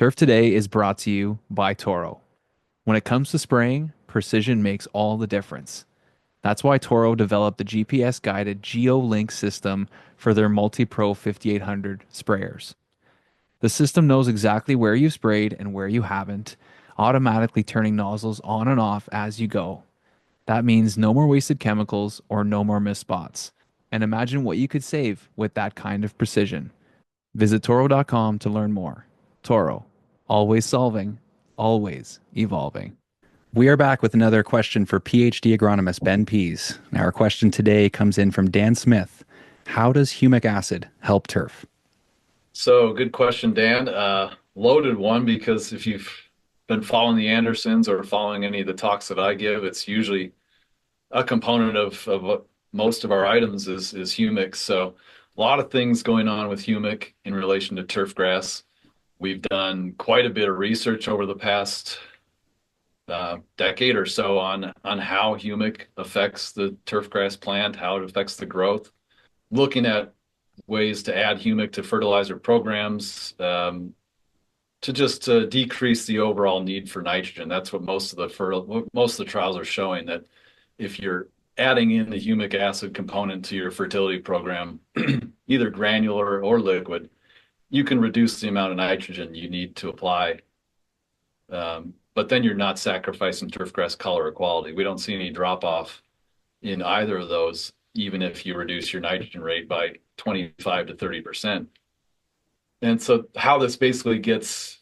Turf Today is brought to you by Toro. When it comes to spraying, precision makes all the difference. That's why Toro developed the GPS guided GeoLink system for their Multi Pro 5800 sprayers. The system knows exactly where you sprayed and where you haven't, automatically turning nozzles on and off as you go. That means no more wasted chemicals or no more missed spots. And imagine what you could save with that kind of precision. Visit Toro.com to learn more. Toro, always solving, always evolving. We are back with another question for PhD agronomist Ben Pease. Now, our question today comes in from Dan Smith. How does humic acid help turf? So good question, Dan. Loaded one because if you've been following the Andersons or following any of the talks that I give, it's usually a component of what most of our items is humic. So a lot of things going on with humic in relation to turf grass. We've done quite a bit of research over the past decade or so on how humic affects the turf grass plant, how it affects the growth, looking at ways to add humic to fertilizer programs to just decrease the overall need for nitrogen. That's what most of the trials are showing, that if you're adding in the humic acid component to your fertility program, either granular or liquid, you can reduce the amount of nitrogen you need to apply. But then you're not sacrificing turfgrass color or quality. We don't see any drop off in either of those, even if you reduce your nitrogen rate by 25 to 30%. And so how this basically gets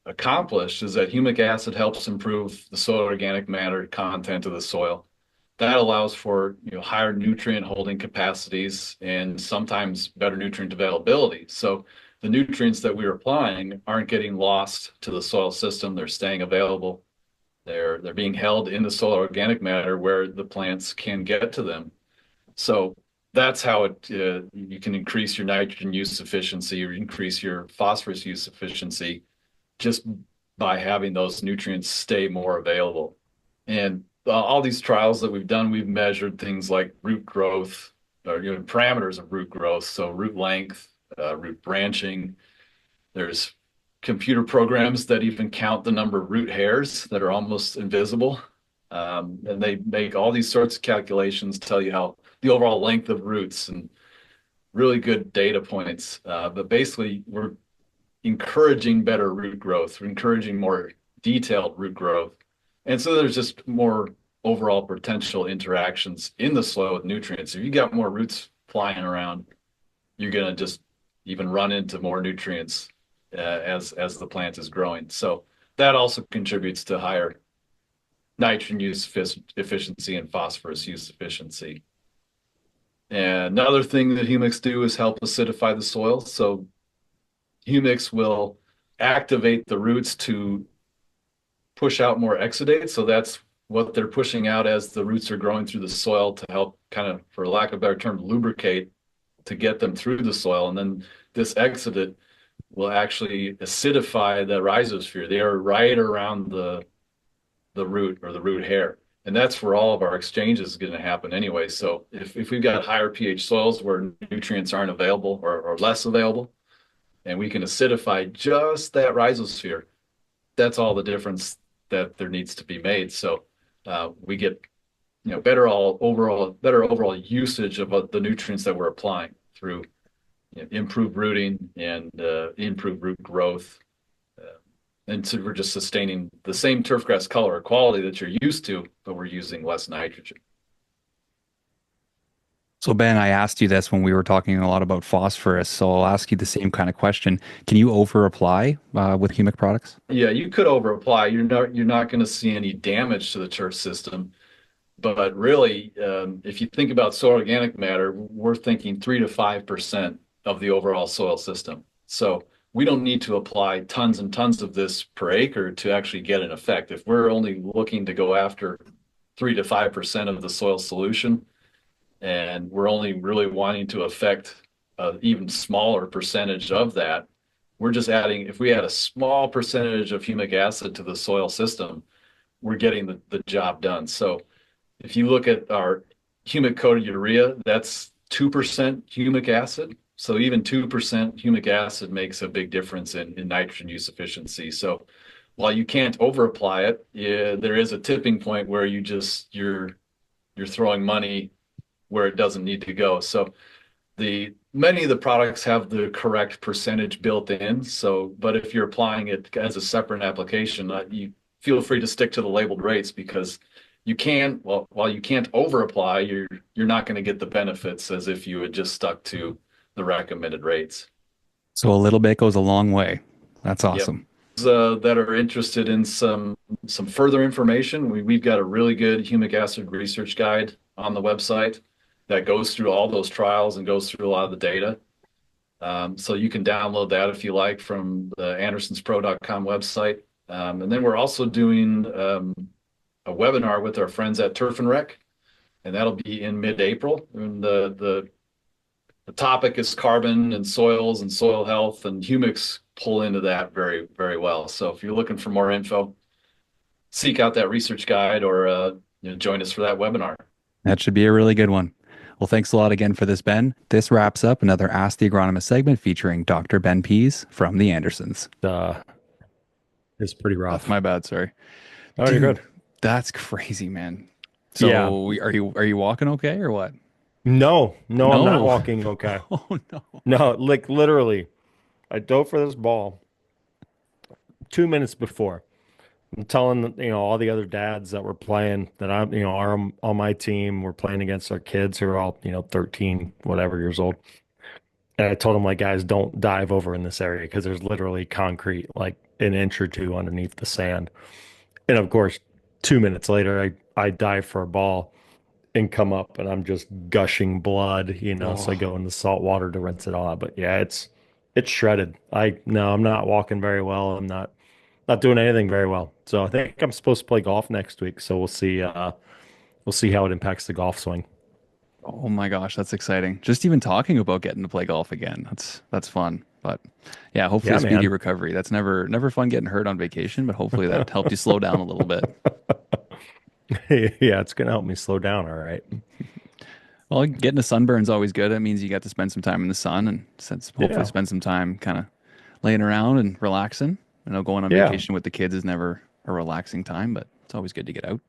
accomplished is that humic acid helps improve the soil organic matter content of the soil. That allows for higher nutrient holding capacities and sometimes better nutrient availability. So the nutrients that we're applying aren't getting lost to the soil system. They're staying available. They're being held in the soil organic matter where the plants can get to them. So that's how you can increase your nitrogen use efficiency or increase your phosphorus use efficiency just by having those nutrients stay more available. And all these trials that we've done, we've measured things like root growth or parameters of root growth, so root length, root branching. There's computer programs that even count the number of root hairs that are almost invisible. And they make all these sorts of calculations, tell you how the overall length of roots, and really good data points. But basically, we're encouraging better root growth. We're encouraging more detailed root growth. And so there's just more overall potential interactions in the soil with nutrients. If you got more roots flying around, you're going to just even run into more nutrients as the plant is growing. So that also contributes to higher nitrogen use efficiency and phosphorus use efficiency. And another thing that humics do is help acidify the soil. So humics will activate the roots to push out more exudate. So that's what they're pushing out as the roots are growing through the soil to help kind of, for lack of a better term, lubricate to get them through the soil. And then this exudate will actually acidify the rhizosphere. They are right around the root or the root hair. And that's where all of our exchange is going to happen anyway. So if we've got higher pH soils where nutrients aren't available or less available, and we can acidify just that rhizosphere, that's all the difference that there needs to be made. So we get better overall usage of the nutrients that we're applying through improved rooting and improved root growth. And so we're just sustaining the same turfgrass color or quality that you're used to, but we're using less nitrogen. So, Ben, I asked you this when we were talking a lot about phosphorus. So, I'll ask you the same kind of question. Can you over apply with humic products? Yeah, you could over apply. You're not going to see any damage to the turf system. But really, if you think about soil organic matter, we're thinking 3 to 5% of the overall soil system. So we don't need to apply tons and tons of this per acre to actually get an effect. If we're only looking to go after 3 to 5% of the soil solution, and we're only really wanting to affect an even smaller percentage of that, we're just adding, if we add a small percentage of humic acid to the soil system, we're getting the job done. So if you look at our humic coated urea, that's 2% humic acid. So even 2% humic acid makes a big difference in nitrogen use efficiency. So while you can't over apply it, yeah, there is a tipping point where you're throwing money where it doesn't need to go. So the many of the products have the correct percentage built in. So, but if you're applying it as a separate application, you feel free to stick to the labeled rates because you can, well, while you can't over apply, you're not going to get the benefits as if you had just stuck to the recommended rates. So a little bit goes a long way. That's Yep. awesome. That are interested in some further information, we've got a really good humic acid research guide on the website that goes through all those trials and goes through a lot of the data. So you can download that if you like from the andersonspro.com website. And then we're also doing a webinar with our friends at Turf and Rec, and that'll be in mid-April. And the topic is carbon and soils and soil health, and humics pull into that very, very well. So if you're looking for more info, seek out that research guide or join us for that webinar. That should be a really good one. Well, thanks a lot again for this, Ben. This wraps up another Ask the Agronomist segment featuring Dr. Ben Pease from the Andersons. It's pretty rough. My bad, sorry. Oh, you're good. That's crazy, man. Yeah. So are you walking okay or what? No, I'm not No. walking okay. Oh no. No, like literally, I dove for this ball 2 minutes before. I'm telling, all the other dads that were playing that are on my team, we're playing against our kids who are all, 13, whatever years old. And I told them, like, guys, don't dive over in this area because there's literally concrete like an inch or two underneath the sand. And of course, 2 minutes later, I dive for a ball and come up and I'm just gushing blood, so I go in the salt water to rinse it all out. But yeah, it's shredded. No, I'm not walking very well. I'm not doing anything very well. So I think I'm supposed to play golf next week. So we'll see how it impacts the golf swing. Oh my gosh, that's exciting. Just even talking about getting to play golf again. That's fun. But yeah, hopefully Yeah, a speedy man. recovery. That's never fun getting hurt on vacation, but hopefully that helped you slow down a little bit. Yeah, it's gonna help me slow down. All right. Well, getting a sunburn is always good. That means you got to spend some time in the sun and hopefully Yeah. spend some time kind of laying around and relaxing. I know going on Yeah. vacation with the kids is never a relaxing time, but it's always good to get out.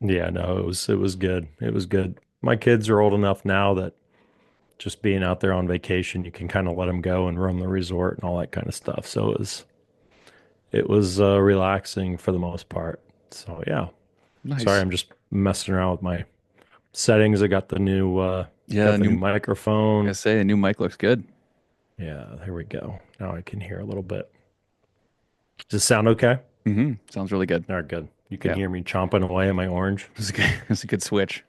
Yeah, no, it was good. It was good. My kids are old enough now that just being out there on vacation, you can kind of let them go and roam the resort and all that kind of stuff. So it was relaxing for the most part. So yeah. Sorry, Nice. I'm just messing around with my settings. I got the new Yeah, got the new microphone. I say the new mic looks good. Yeah, there we go. Now I can hear a little bit. Does it sound okay? Sounds really good. All right, good. You can Yeah, hear me chomping away at my orange. it's a good, it's a good switch.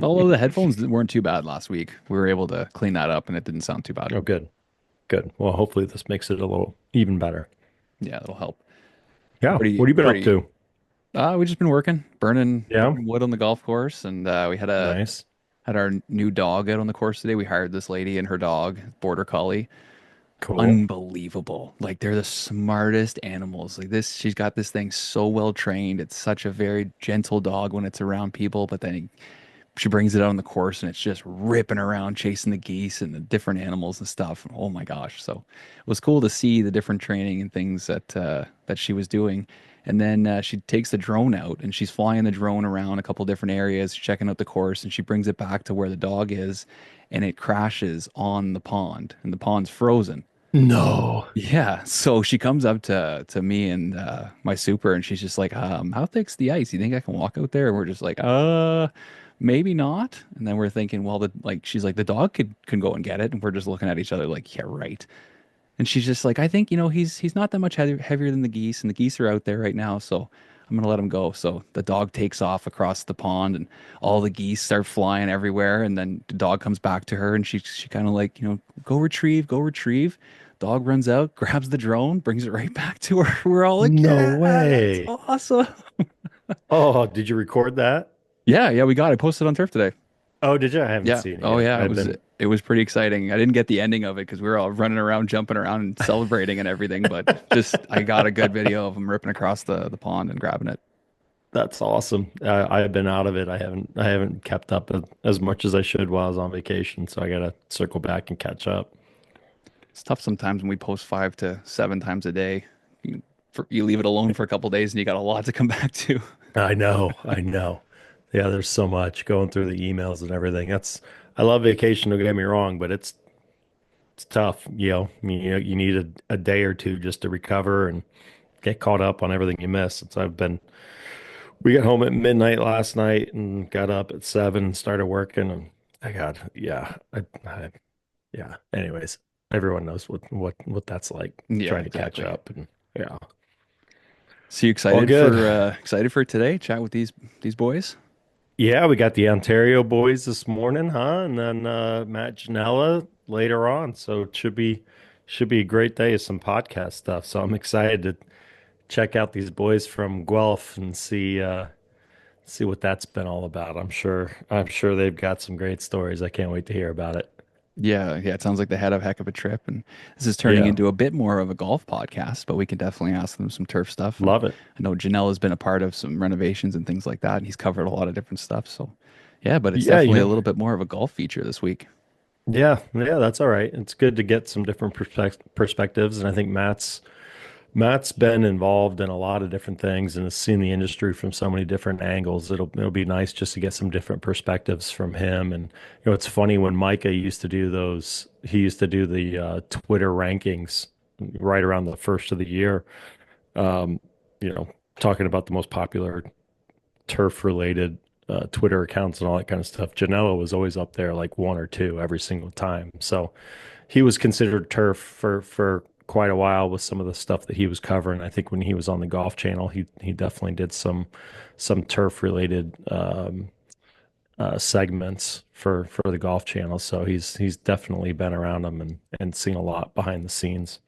Although the headphones weren't too bad last week, we were able to clean that up and it didn't sound too bad. Oh, good. Good. Well, hopefully this makes it a little even better. Yeah, that'll help. Yeah. Pretty, What have you been up pretty. to? We just been working, Yeah. burning wood on the golf course, and we Nice. had our new dog out on the course today. We hired this lady and her dog, border collie. Cool. Unbelievable. Like they're the smartest animals. Like this, she's got this thing so well trained. It's such a very gentle dog when it's around people, but then she brings it out on the course and it's just ripping around chasing the geese and the different animals and stuff. Oh my gosh. So it was cool to see the different training and things that she was doing. And then she takes the drone out and she's flying the drone around a couple different areas, checking out the course, and she brings it back to where the dog is and it crashes on the pond and the pond's frozen. No. Yeah, so she comes up to me and my super, and she's just like, how thick's the ice? You think I can walk out there?" And we're just like, maybe not." And then we're thinking, well, she's like, the dog can go and get it, and we're just looking at each other like, yeah, right. And she's just like, I think he's not that much heavier than the geese, and the geese are out there right now, so I'm gonna let him go. So the dog takes off across the pond, and all the geese start flying everywhere. And then the dog comes back to her, and she kind of like, go retrieve, go retrieve. Dog runs out, grabs the drone, brings it right back to her. We're all like, No yeah, that's way. awesome. Oh, did you record that? Yeah, yeah, we got it posted on Turf today. Oh, did you? I haven't Yeah. seen it Oh yet. yeah, I've been it was pretty exciting. I didn't get the ending of it because we were all running around, jumping around, and celebrating and everything. But just I got a good video of him ripping across the pond and grabbing it. That's awesome. I've been out of it. I haven't kept up as much as I should while I was on vacation, so I gotta circle back and catch up. It's tough sometimes when we post 5 to 7 times a day. You leave it alone for a couple days and you got a lot to come back to. I know, I know. Yeah, there's so much going through the emails and everything. I love vacation, don't get me wrong, but it's tough, you know. You need a day or two just to recover and get caught up on everything you missed. Since we got home at midnight last night and got up at 7 and started working and yeah. Anyways, everyone knows what that's like Yeah, trying to catch exactly. up and yeah. So you All good. excited for today? Chat with these boys? Yeah, we got the Ontario boys this morning, huh? And then Matt Janella later on. So it should be a great day of some podcast stuff. So I'm excited to check out these boys from Guelph and see what that's been all about. I'm sure they've got some great stories. I can't wait to hear about it. Yeah, yeah, it sounds like they had a heck of a trip, and this is turning Yeah, into a bit more of a golf podcast, but we can definitely ask them some turf stuff. And love it. I know Janelle has been a part of some renovations and things like that, and he's covered a lot of different stuff. So, yeah, but it's Yeah, definitely a little bit more of a golf feature this week. yeah, that's all right. It's good to get some different perspectives, and I think Matt's been involved in a lot of different things and has seen the industry from so many different angles. It'll be nice just to get some different perspectives from him. And it's funny when Micah used to do those. He used to do the Twitter rankings right around the first of the year. Um, you know, talking about the most popular turf related Twitter accounts and all that kind of stuff. Janela was always up there like one or two every single time. So he was considered turf for quite a while with some of the stuff that he was covering. I think when he was on the Golf Channel, he definitely did some turf related segments for the Golf Channel. So he's definitely been around them and seen a lot behind the scenes.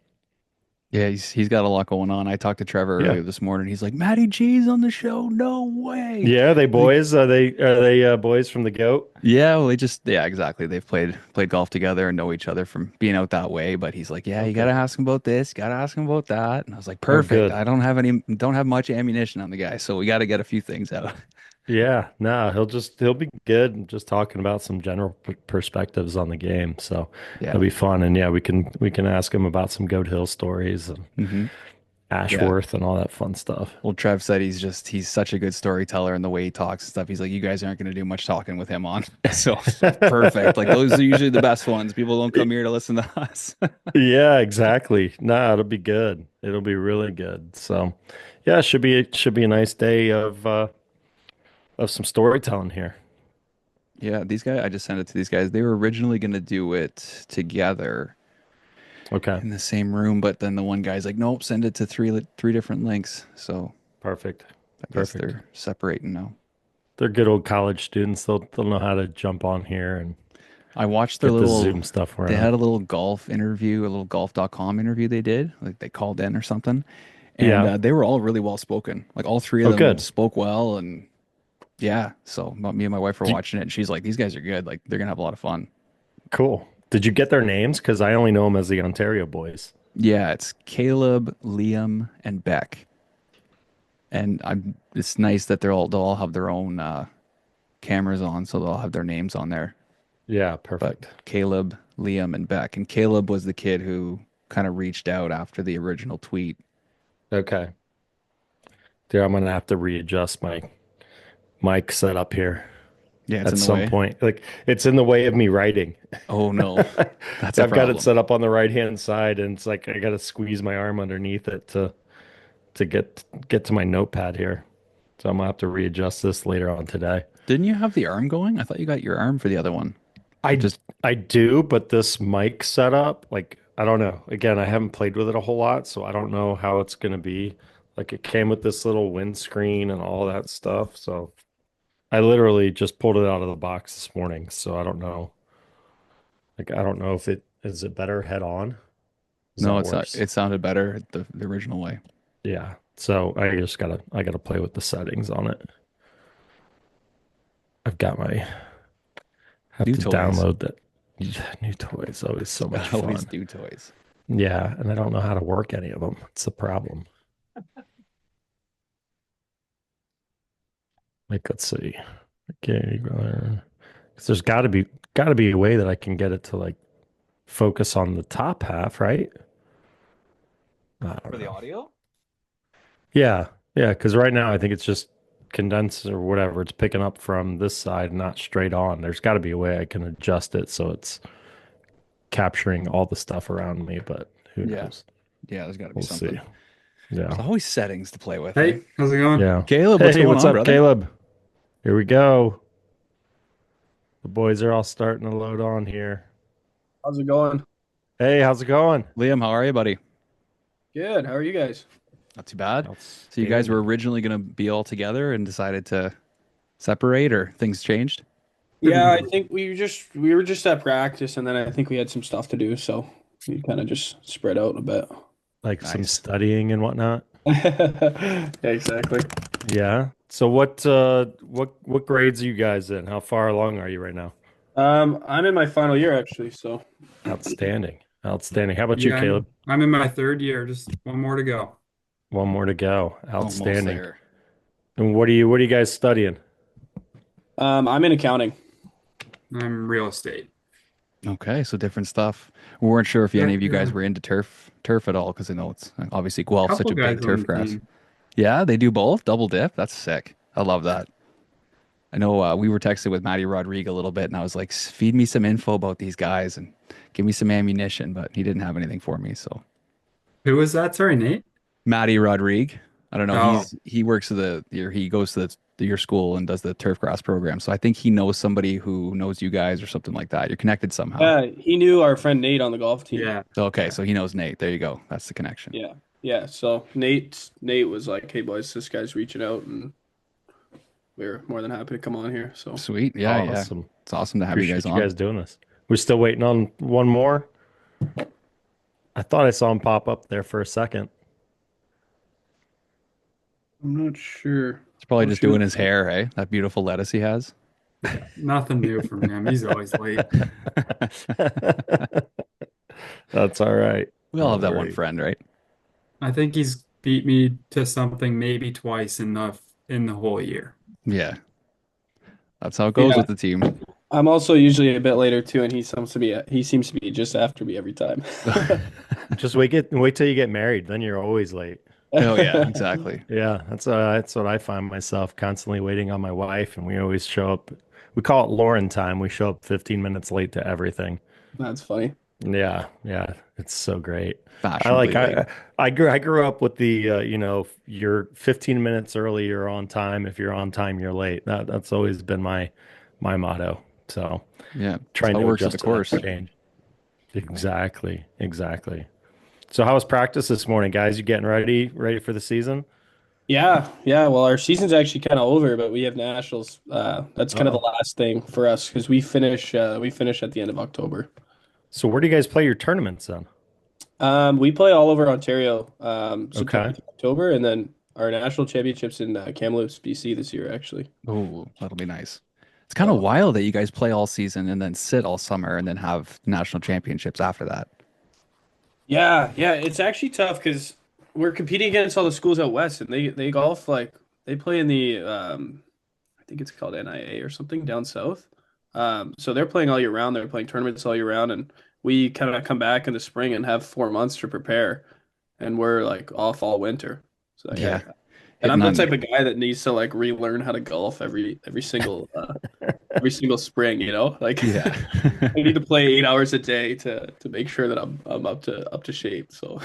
Yeah, he's got a lot going on. I talked to Trevor Yeah. earlier this morning. He's like, Matty G's on the show. No way. Yeah, are they Like, boys? Are they boys from the goat? yeah, well, yeah, exactly. They've played golf together and know each other from being out that way. But he's like, yeah, Oh, you gotta good. ask him about this, you gotta ask him about that. And I was like, Oh, perfect. good. I don't have much ammunition on the guy, so we got to get a few things out. Yeah, no, he'll be good and just talking about some general perspectives on the game. So it'll Yeah. be fun. And yeah, we can ask him about some Goat Hill stories and Hmm. Yeah. Ashworth and all that fun stuff. Well, Trev said he's such a good storyteller and the way he talks and stuff. He's like, you guys aren't gonna do much talking with him on. So perfect. Like those are usually the best ones. People don't come here to listen to us. Yeah, exactly. No, it'll be good. It'll be really good. So yeah, it should be a nice day of some storytelling here. Yeah, these guys, I just sent it to these guys. They were originally gonna do it together Okay, in the same room, but then the one guy's like, nope, send it to three different links. So perfect. I guess Perfect. they're separating now. They're good old college students. They'll know how to jump on here and I watched their get the little, Zoom stuff they had running. a little golf interview, a little golf.com interview they did. Like they called in or something. And Yeah. they were all really well spoken. Like all three of Oh, them good. spoke well. And yeah, so me and my wife were Did, watching it and she's like, these guys are good. Like they're gonna have a lot of fun. cool. Did you get their names? Because I only know them as the Ontario boys. Yeah, it's Caleb, Liam, and Beck. And it's nice that they'll all have their own cameras on, so they'll have their names on there. Yeah, But perfect. Caleb, Liam, and Beck. And Caleb was the kid who kind of reached out after the original tweet. Okay. Dude, I'm gonna have to readjust my mic setup here Yeah, it's at in the some way. point. Like it's in the way of me writing. Oh no, that's a I've got it problem. set up on the right hand side, and it's like I gotta squeeze my arm underneath it to get to my notepad here. So I'm gonna have to readjust this later on today. Didn't you have the arm going? I thought you got your arm for the other one. It I just I do, but this mic setup, like I don't know. Again, I haven't played with it a whole lot, so I don't know how it's gonna be. Like it came with this little windscreen and all that stuff. So I literally just pulled it out of the box this morning. So I don't know. Like I don't know if it is it better head on? Is no, that it's not. worse? It sounded better the original way. Yeah. So I gotta play with the settings on it. I've got my have New to toys. download that new toys. Always so much Always fun. new toys. Yeah, and I don't know how to work any of them. It's the problem. Like, let's see. Okay, 'cause there's got to be a way that I can get it to like focus on the top half, right? I For don't the know. audio? Yeah, yeah, because right now I think it's just condensed or whatever. It's picking up from this side, not straight on. There's got to be a way I can adjust it so it's capturing all the stuff around me, but who Yeah. knows? Yeah, there's got to be We'll see. something. Yeah. There's always settings to play with, eh? Hey, how's it going? Yeah. Caleb, what's Hey, going what's on, up, brother? Caleb? Here we go. The boys are all starting to load on here. How's it going? Hey, how's it going? Liam, how are you, buddy? Good. How are you guys? Not too bad. So you guys were Outstanding. originally going to be all together and decided to separate, or things changed? Yeah, I think we were just at practice, and then I think we had some stuff to do, so we kind of just spread out a bit. Like some Nice. studying and whatnot. Yeah, exactly. Yeah. So what grades are you guys in? How far along are you right now? I'm in my final year actually, so Outstanding. Outstanding. How about you, Yeah, Caleb? I'm in my third year, just one more to go. One more to go. Almost Outstanding. there. And what are you guys studying? I'm in accounting. I'm real estate. Okay, so different stuff. We weren't sure if any Yeah, of you guys yeah. were into turf at all, because I know it's obviously Guelph's such Couple a big guys on turf the grass. team. Yeah, they do both, double dip. That's sick. I love that. I know we were texting with Matty Rodrigue a little bit, and I was like, feed me some info about these guys and give me some ammunition, but he didn't have anything for me. So Who was that? Sorry, Nate. Matty Rodrigue, I don't know. Oh, He works at he goes to your school and does the turf grass program. So I think he knows somebody who knows you guys or something like that. You're connected somehow. Yeah, he knew our friend Nate on the golf team. yeah, Okay, yeah. so he knows Nate. There you go. That's the connection. Yeah, yeah. So Nate was like, "Hey boys, this guy's reaching out, and we're more than happy to come on here." So Sweet. Yeah, yeah. Awesome. It's awesome to have you guys Appreciate you on. guys doing this. We're still waiting on one more. I thought I saw him pop up there for a second. I'm not sure. He's probably Oh, just shoot. doing his hair, hey? That beautiful lettuce he has. Nothing new from him. He's always late. That's all right. We all No have that one worries. friend, right? I think he's beat me to something maybe twice in the whole year. Yeah. That's how it goes Yeah, with the team. I'm also usually a bit later too, and he seems to be just after me every time. Just wait till you get married, then you're always late. Oh yeah, exactly. Yeah, that's what I find myself constantly waiting on my wife, and we always show up. We call it Lauren time. We show up 15 minutes late to everything. That's funny. Yeah, yeah, it's so great. I Fashionably like late. I grew up with the you're 15 minutes early, you're on time. If you're on time, you're late. That's always been my motto. So Yeah. That's trying how it to works at adjust the to that course. change. Exactly, exactly. So how was practice this morning, guys? You getting ready for the season? Yeah, yeah. Well, our season's actually kind of over, but we have nationals. That's kind of the Uh-oh. last thing for us because we finish at the end of October. So where do you guys play your tournaments then? We play all over Ontario, September Okay. to October, and then our national championships in Kamloops, BC this year, actually. Oh, that'll be nice. It's kind of So wild that you guys play all season and then sit all summer and then have national championships after that. yeah, yeah, it's actually tough because we're competing against all the schools out west, and they golf like they play in the I think it's called NIA or something down south. So they're playing all year round. They're playing tournaments all year round, and we kind of come back in the spring and have 4 months to prepare, and we're like off all winter. So yeah, Yeah. and I'm Hitting the on type of guy that needs to like relearn how to golf every single spring. Like Yeah. I need to play 8 hours a day to make sure that I'm up to shape. So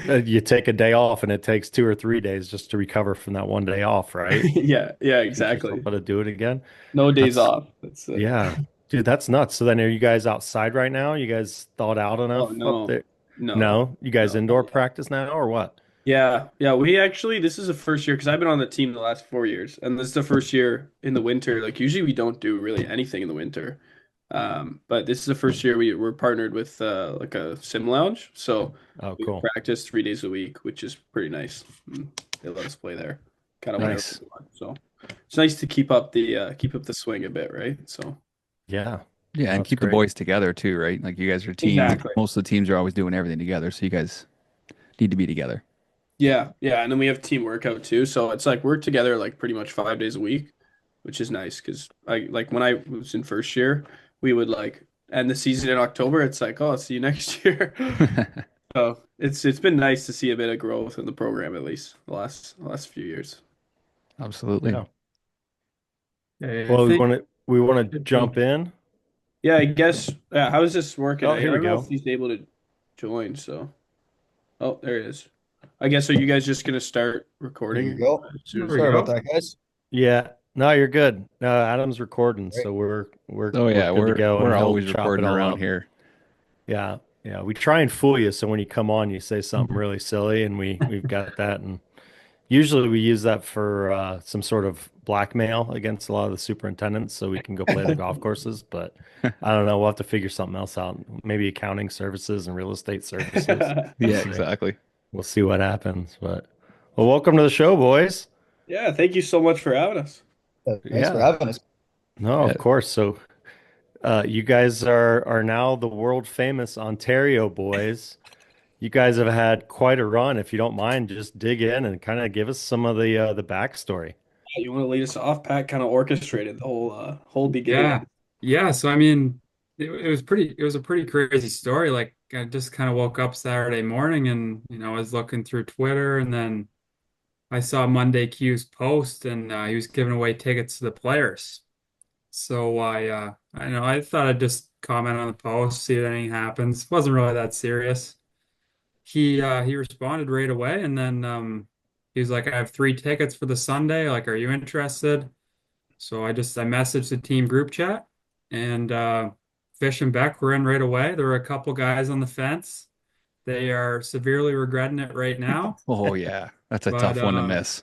You take a day off and it takes 2 or 3 days just to recover from that one day off, right? yeah, yeah, Teach yourself exactly. how to do it again. No days That's off. That's yeah. Dude, that's nuts. So then are you guys outside right now? You guys thawed out oh enough up no, there? no, No? You guys no. indoor practice now or what? Yeah, yeah. We actually this is the first year because I've been on the team the last 4 years, and this is the first year in the winter. Like usually we don't do really anything in the winter, but this is the first year we're partnered with like a sim lounge, so Oh, we cool. practice 3 days a week, which is pretty nice. They let us play there, kind of whenever Nice. we want. So it's nice to keep up the swing a bit, right? So Yeah. Yeah, and That's keep the great. boys together too, right? Like you guys are a team. exactly. Most of the teams are always doing everything together, so you guys need to be together. Yeah, yeah, and then we have team workout too. So it's like we're together like pretty much 5 days a week. which is nice because I like when I was in first year, we would like end the season in October. It's like, oh, I'll see you next year. So it's been nice to see a bit of growth in the program at least the last few years. Absolutely. Yeah. I Well, think we want to jump in. Yeah, I guess. Yeah, how is this working? Oh, I here we don't know if go. he's able to join. So, oh, there it is. I guess are you guys just gonna start There you recording go. as soon as we Sorry you? about go. that, guys. Yeah. No, you're good. No, Adam's recording, Great. so Oh we're yeah, good to go, we're and he'll always chop it recording all around up. here. Yeah. Yeah. We try and fool you, so when you come on, you say something really silly, and we've got that, and usually we use that for some sort of blackmail against a lot of the superintendents, so we can go play the golf courses. But I don't know. We'll have to figure something else out. Maybe accounting services and real estate services. We'll Yeah, see. exactly. We'll see what happens. But well, welcome to the show, boys. Yeah, thank you so much for having us. Thanks for Yeah. having us. No, Yeah. of course. So you guys are now the world famous Ontario boys. You guys have had quite a run. If you don't mind, just dig in and kind of give us some of the backstory. You want to lead us off? Pat kind of orchestrated the whole beginning. Yeah. Yeah. So I mean, it was a pretty crazy story. Like I just kind of woke up Saturday morning and, I was looking through Twitter and then I saw Monday Q's post and he was giving away tickets to the players. So I thought I'd just comment on the post, see if anything happens. Wasn't really that serious. He responded right away and then he was like, I have 3 tickets for the Sunday. Like, are you interested? So I messaged the team group chat and Fish and Beck were in right away. There were a couple guys on the fence. They are severely regretting it right now. Oh yeah, that's a But tough one to uh, miss.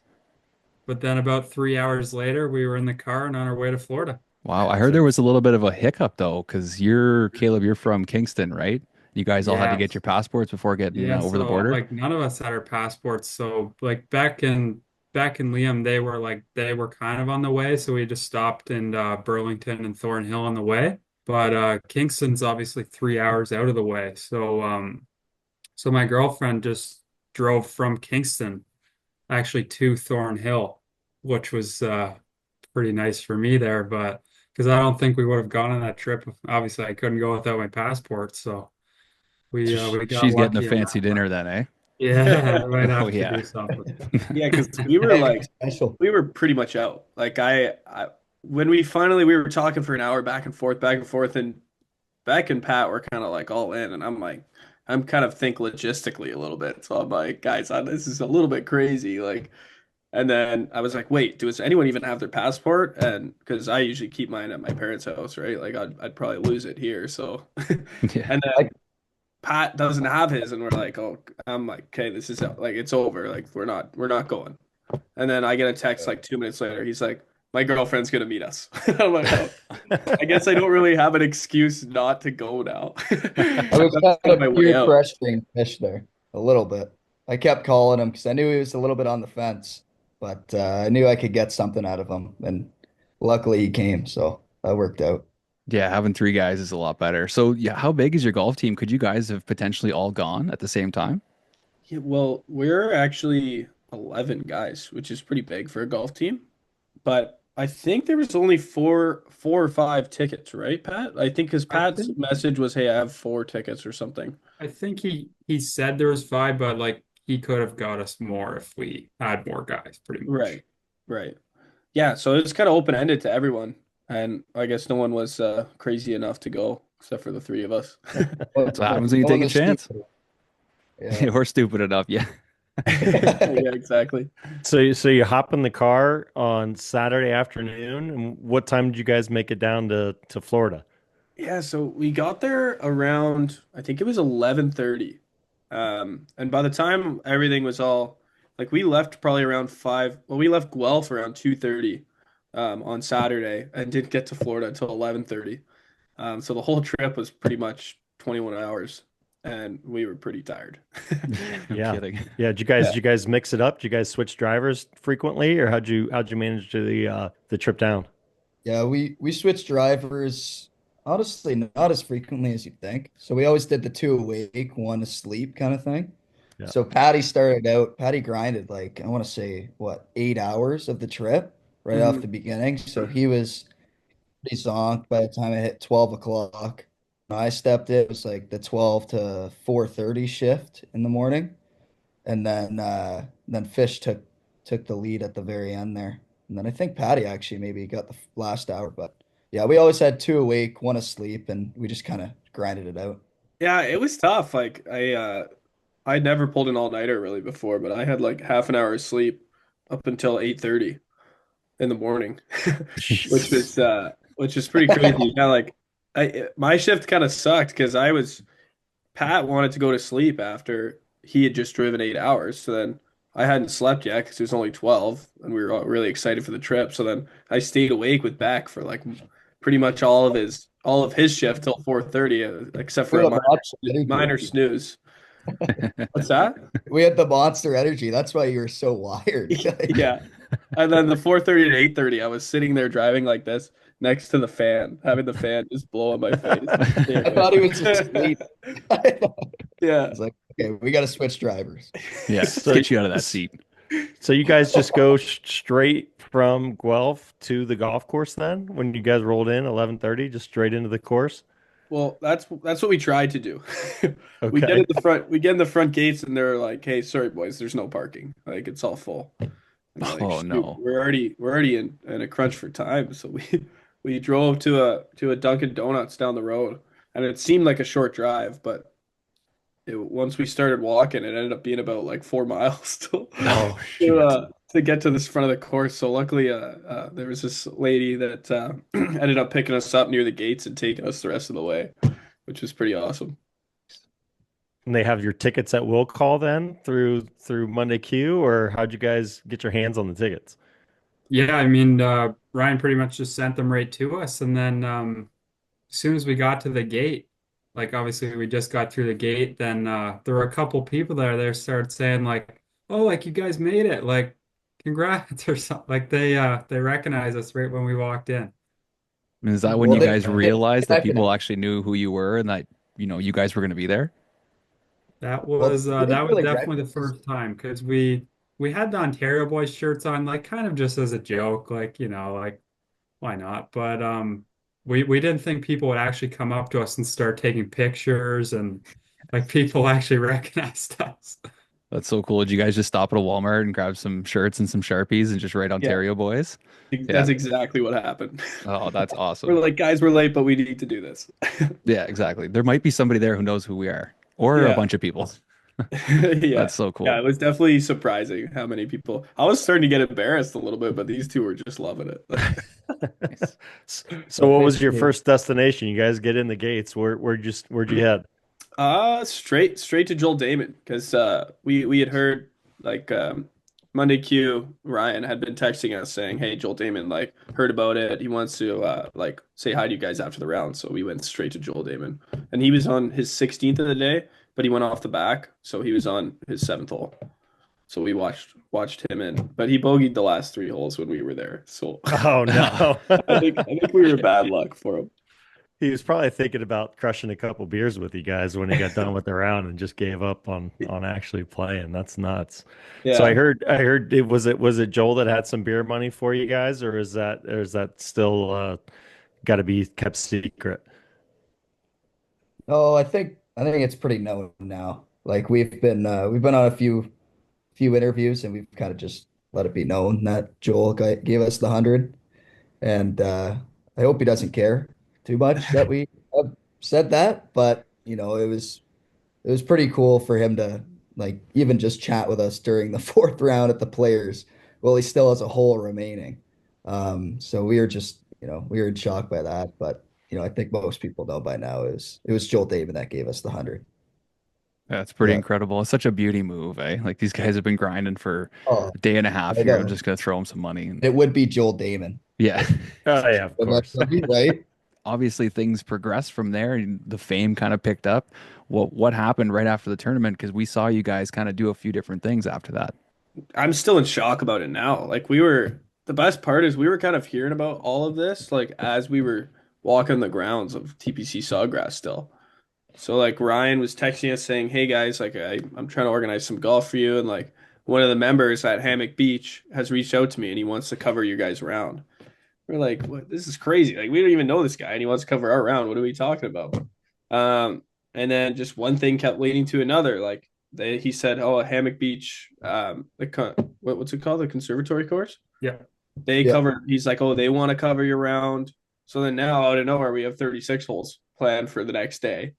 but then about 3 hours later, we were in the car and on our way to Florida. Wow, I heard So there was a little bit of a hiccup though, because Caleb, you're from Kingston, right? You guys all had to yeah, get your passports before getting yeah. over the So border. like none of us had our passports. So like Beck and Liam, they were kind of on the way. So we just stopped in Burlington and Thornhill on the way. But Kingston's obviously 3 hours out of the way. So my girlfriend just drove from Kingston actually to Thornhill, which was pretty nice for me there, but because I don't think we would have gone on that trip. Obviously, I couldn't go without my passport, so we got She's getting a lucky in fancy that one. dinner then, eh? Yeah, I might Oh have to yeah. do something. Yeah, because we were Anything like special. we were pretty much out. Like I when we were talking for an hour back and forth, and Beck and Pat were kind of like all in, and I'm kind of think logistically a little bit. So I'm like, guys, this is a little bit crazy. Like, and then I was like, wait, does anyone even have their passport? And because I usually keep mine at my parents' house, right? Like I'd probably lose it here. So, Yeah. and I, then Pat doesn't have his, and we're like, oh, I'm like, okay, this is like it's over. Like we're not going. And then I get a text like 2 minutes later. He's like, my girlfriend's gonna meet us. I'm like, oh, I guess I don't really have an excuse not to go now. I was That's kind kind of of my way peer out. pressuring Fish there a little bit. I kept calling him because I knew he was a little bit on the fence, but I knew I could get something out of him, and luckily he came, so that worked out. Yeah, having 3 guys is a lot better. So yeah, how big is your golf team? Could you guys have potentially all gone at the same time? Yeah, well, we're actually 11 guys, which is pretty big for a golf team. But I think there was only four or five tickets, right, Pat? I think because I Pat's think message was, "Hey, I have 4 tickets or something." I think he said there was 5, but like he could have got us more if we had more guys, pretty much. Right, right. Yeah, so it's kind of open-ended to everyone, and I guess no one was crazy enough to go except for the three of us. That's what happens when you No one take a was chance. stupid. Yeah. Or stupid enough. Yeah. Yeah, exactly. So you hop in the car on Saturday afternoon, and what time did you guys make it down to Florida? Yeah, so we got there around I think it was 11:30. And by the time everything was all like we left probably around 5, well we left Guelph around 2:30 on Saturday and didn't get to Florida until 11:30. So the whole trip was pretty much 21 hours and we were pretty tired. No Yeah. kidding. Yeah, Yeah. did you guys mix it up? Did you guys switch drivers frequently, or how'd you manage the trip down? Yeah, we switched drivers, honestly, not as frequently as you'd think. So we always did the two awake, one asleep kind of thing. Yeah. So Patty grinded like I want to say what 8 hours of the trip, right off Mhm. the beginning. So he was pretty zonked by the time I hit 12 o'clock. When I stepped in, it was like the 12 to 4:30 shift in the morning. And then Fish took the lead at the very end there. And then I think Patty actually maybe got the last hour, but yeah, we always had two awake, one asleep, and we just kind of grinded it out. Yeah, it was tough. Like I'd never pulled an all-nighter really before, but I had like half an hour of sleep up until 8:30 in the morning, which Jeez. was pretty crazy. Yeah, like my shift kind of sucked because I was Pat wanted to go to sleep after he had just driven 8 hours. So then I hadn't slept yet because it was only 12 and we were all really excited for the trip. So then I stayed awake with Beck for like pretty much all of his shift till 4:30, except We for a had the monster minor energy. snooze. What's that? We had the monster energy. That's why you were so wired. Yeah. And then the 4:30 to 8:30, I was sitting there driving like this next to the fan, having the fan just blow on my face. I thought he was asleep. I Yeah. was like, okay, we got to switch drivers. Yeah, So, get you out of that seat. so you guys just go straight from Guelph to the golf course then? When you guys rolled in 11:30, just straight into the course? Well, that's what we tried to do. Okay. We get in the front gates and they're like, "Hey, sorry boys, there's no parking. Like it's all full." And we're like, Oh "Shoot, no. we're already in a crunch for time." So we drove to a Dunkin' Donuts down the road, and it seemed like a short drive, but once we started walking, it ended up being about like 4 miles Oh shoot. to get to this front of the course. So luckily, there was this lady that ended up picking us up near the gates and taking us the rest of the way, which was pretty awesome. And they have your tickets at will call then through Monday Q, or how'd you guys get your hands on the tickets? Yeah, I mean, Ryan pretty much just sent them right to us, and then as soon as we got to the gate, like obviously we just got through the gate, then there were a couple people there started saying like, "Oh, like you guys made it, like congrats" or something. Like they recognized us right when we walked in. And is that when Well, you guys they realized that people recognize. actually knew who you were and that, you guys were going to be there? Well, they That didn't was really definitely the recognize. first time because we had the Ontario Boys shirts on like kind of just as a joke, like like why not? But we didn't think people would actually come up to us and start taking pictures and like people actually recognized us. That's so cool. Did you guys just stop at a Walmart and grab some shirts and some Sharpies and just write Yeah, Ontario boys? that's Yeah. exactly what happened. Oh, that's We're awesome. like, guys, we're late, but we need to do this. Yeah, exactly. There might be somebody there who knows who we are, or a Yeah. bunch of people. Yeah. That's so Yeah, cool. it was definitely surprising how many people. I was starting to get embarrassed a little bit, but these two were just loving it. Nice. So Well, what was your basically, first destination? You guys get in the gates. Where'd you head? Straight to Joel Damon because we had heard like Monday Q Ryan had been texting us saying, "Hey, Joel Damon like heard about it. He wants to like say hi to you guys after the round." So we went straight to Joel Damon, and he was on his 16th of the day, but he went off the back, so he was on his seventh hole. So we watched him in, but he bogeyed the last three holes when we were there. So Oh no. I think we were bad luck for him. He was probably thinking about crushing a couple beers with you guys when he got done with the round and just gave up on actually playing. That's nuts. So Yeah. I heard was it Joel that had some beer money for you guys, or is that still got to be kept secret? oh, I think it's pretty known now. Like we've been on a few interviews and we've kind of just let it be known that Joel gave us the 100, and I hope he doesn't care too much that we have said that, but it was pretty cool for him to like even just chat with us during the fourth round at the Players. Well, he still has a hole remaining. So we were just, we were in shock by that. But, I think most people know by now it was Joel David that gave us the 100. That's pretty Yeah. incredible. It's such a beauty move, eh? Like these guys have been grinding for Oh, a day and a half I here. I'm know. just gonna throw them some money. And It would be Joel Damon. yeah, Oh yeah, of Wouldn't that course. be right? obviously things progressed from there and the fame kind of picked up. What happened right after the tournament? Because we saw you guys kind of do a few different things after that. I'm still in shock about it now. The best part is we were kind of hearing about all of this, like as we were walking the grounds of TPC Sawgrass still. So like Ryan was texting us saying, "Hey guys, like I'm trying to organize some golf for you," and like one of the members at Hammock Beach has reached out to me and he wants to cover your guys' round. We're like, what? This is crazy. Like, we don't even know this guy and he wants to cover our round. What are we talking about? And then just one thing kept leading to another. Like, he said, oh, Hammock Beach, what's it called? The conservatory course? Yeah. They Yeah. cover, he's like, oh, they want to cover your round. So then now out of nowhere, we have 36 holes planned for the next day.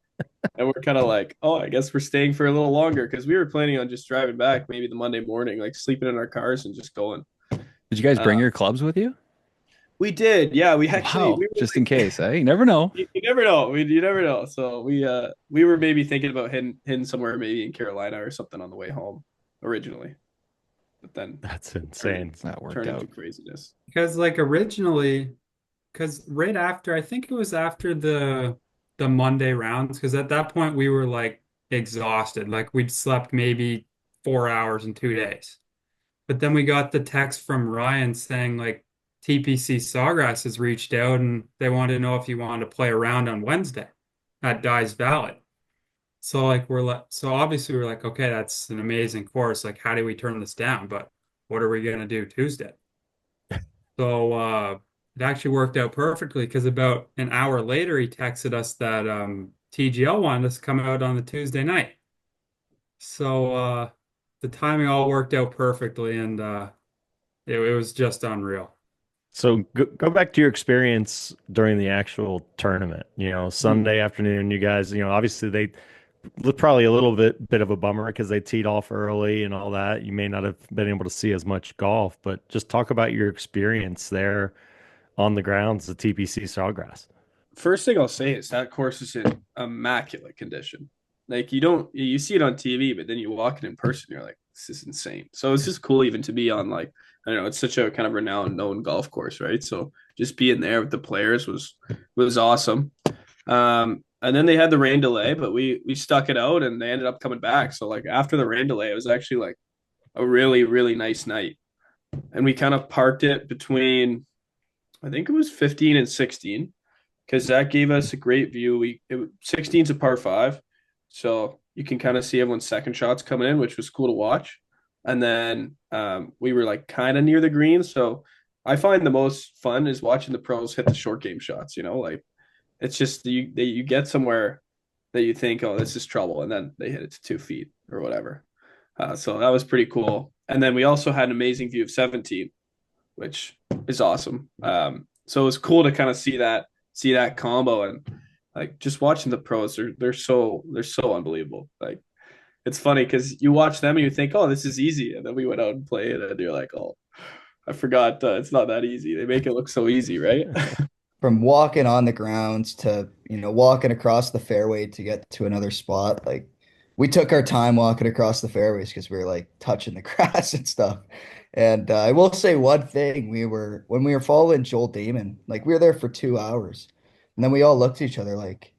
And we're kind of like, oh, I guess we're staying for a little longer because we were planning on just driving back maybe the Monday morning, like sleeping in our cars and just going. Did you guys bring your clubs with you? We did. Yeah, we actually, Wow, we were just like, in case, eh? You never know. you never know. You never know. So we were maybe thinking about hitting somewhere maybe in Carolina or something on the way home originally. But then That's insane. That worked turned out. into craziness. Because like originally, because right after, I think it was after the Monday rounds, because at that point we were like exhausted. Like we'd slept maybe 4 hours in 2 days. But then we got the text from Ryan saying like TPC Sawgrass has reached out and they wanted to know if you wanted to play around on Wednesday at Dyes Valley. So like so obviously we're like, okay, that's an amazing course. Like, how do we turn this down? But what are we gonna do Tuesday? So it actually worked out perfectly because about an hour later he texted us that TGL wanted us to come out on the Tuesday night. So the timing all worked out perfectly and it was just unreal. So go back to your experience during the actual tournament. Sunday afternoon, you guys, obviously they probably a little bit of a bummer because they teed off early and all that. You may not have been able to see as much golf, but just talk about your experience there on the grounds of TPC Sawgrass. First thing I'll say is that course is in immaculate condition. Like you see it on TV, but then you walk in person, you're like, this is insane. So it's just cool even to be on like, I don't know, it's such a kind of renowned known golf course, right? So just being there with the players was awesome. And then they had the rain delay, but we stuck it out and they ended up coming back. So like after the rain delay, it was actually like a really, really nice night. And we kind of parked it between, I think it was 15 and 16 because that gave us a great view. 16 is a par five, so you can kind of see everyone's second shots coming in, which was cool to watch. And then we were like kind of near the green, so I find the most fun is watching the pros hit the short game shots. Like it's just you get somewhere that you think, oh, this is trouble, and then they hit it to 2 feet or whatever. So that was pretty cool. And then we also had an amazing view of 17, which is awesome. So it was cool to kind of see that combo and like just watching the pros. They're so unbelievable. Like it's funny because you watch them and you think, oh, this is easy, and then we went out and played, and you're like, oh, I forgot it's not that easy. They make it look so easy, right? From walking on the grounds to, walking across the fairway to get to another spot, like we took our time walking across the fairways because we were like touching the grass and stuff. And I will say one thing, when we were following Joel Damon, like we were there for 2 hours, and then we all looked at each other like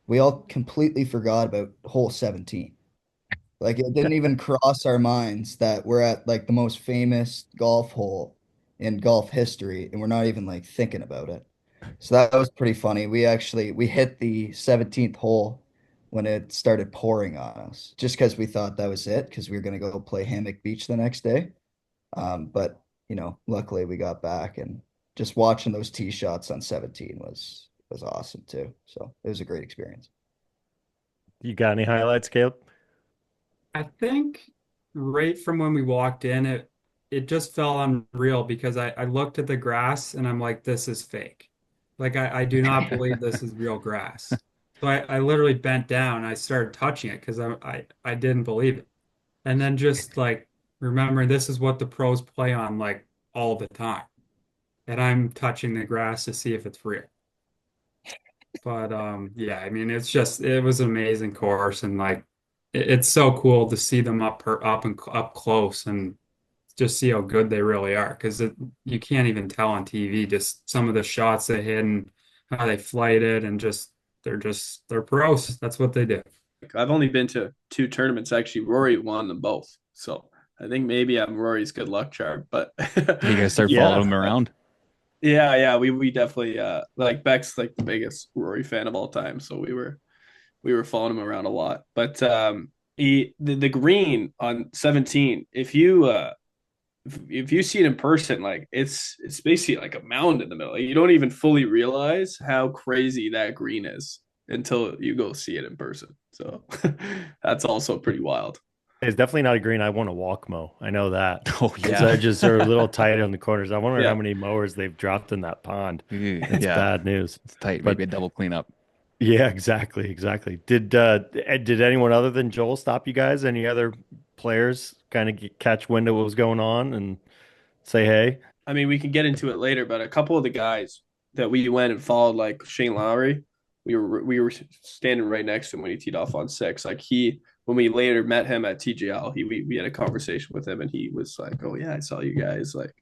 we all completely forgot about hole 17. Like it didn't even cross our minds that we're at like the most famous golf hole in golf history, and we're not even like thinking about it. So that was pretty funny. We hit the 17th hole when it started pouring on us, just because we thought that was it, because we were gonna go play Hammock Beach the next day. But luckily we got back, and just watching those tee shots on 17 was awesome too. So it was a great experience. You got any highlights, Caleb? I think right from when we walked in, it just felt unreal because I looked at the grass and I'm like, this is fake. Like I do not believe this is real grass. So I literally bent down and I started touching it because I didn't believe it. And then just like remembering this is what the pros play on like all the time. And I'm touching the grass to see if it's real. But yeah, I mean it was an amazing course and like it's so cool to see them up close and just see how good they really are because you can't even tell on TV just some of the shots they hit and how they flight it and they're pros. That's what they do. I've only been to 2 tournaments. Actually, Rory won them both. So I think maybe I'm Rory's good luck charm. But You guys start Yeah. following him around. yeah, we definitely like Beck's like the biggest Rory fan of all time. So we were following him around a lot. But the green on 17, if you see it in person, like it's basically like a mound in the middle. Like, you don't even fully realize how crazy that green is until you go see it in person. So that's also pretty wild. It's definitely not a green I want to walk mow. I know that. Oh Those yeah. edges are a little tight on the corners. I wonder how Yeah. many mowers they've dropped in that pond. It's Yeah. bad news. It's tight. Maybe But a double cleanup. yeah, exactly, exactly. Did anyone other than Joel stop you guys? Any other players kind of catch wind of what was going on and say hey? I mean, we can get into it later, but a couple of the guys that we went and followed, like Shane Lowry, we were standing right next to him when he teed off on 6. Like when we later met him at TGL, we had a conversation with him, and he was like, "Oh yeah, I saw you guys." Like,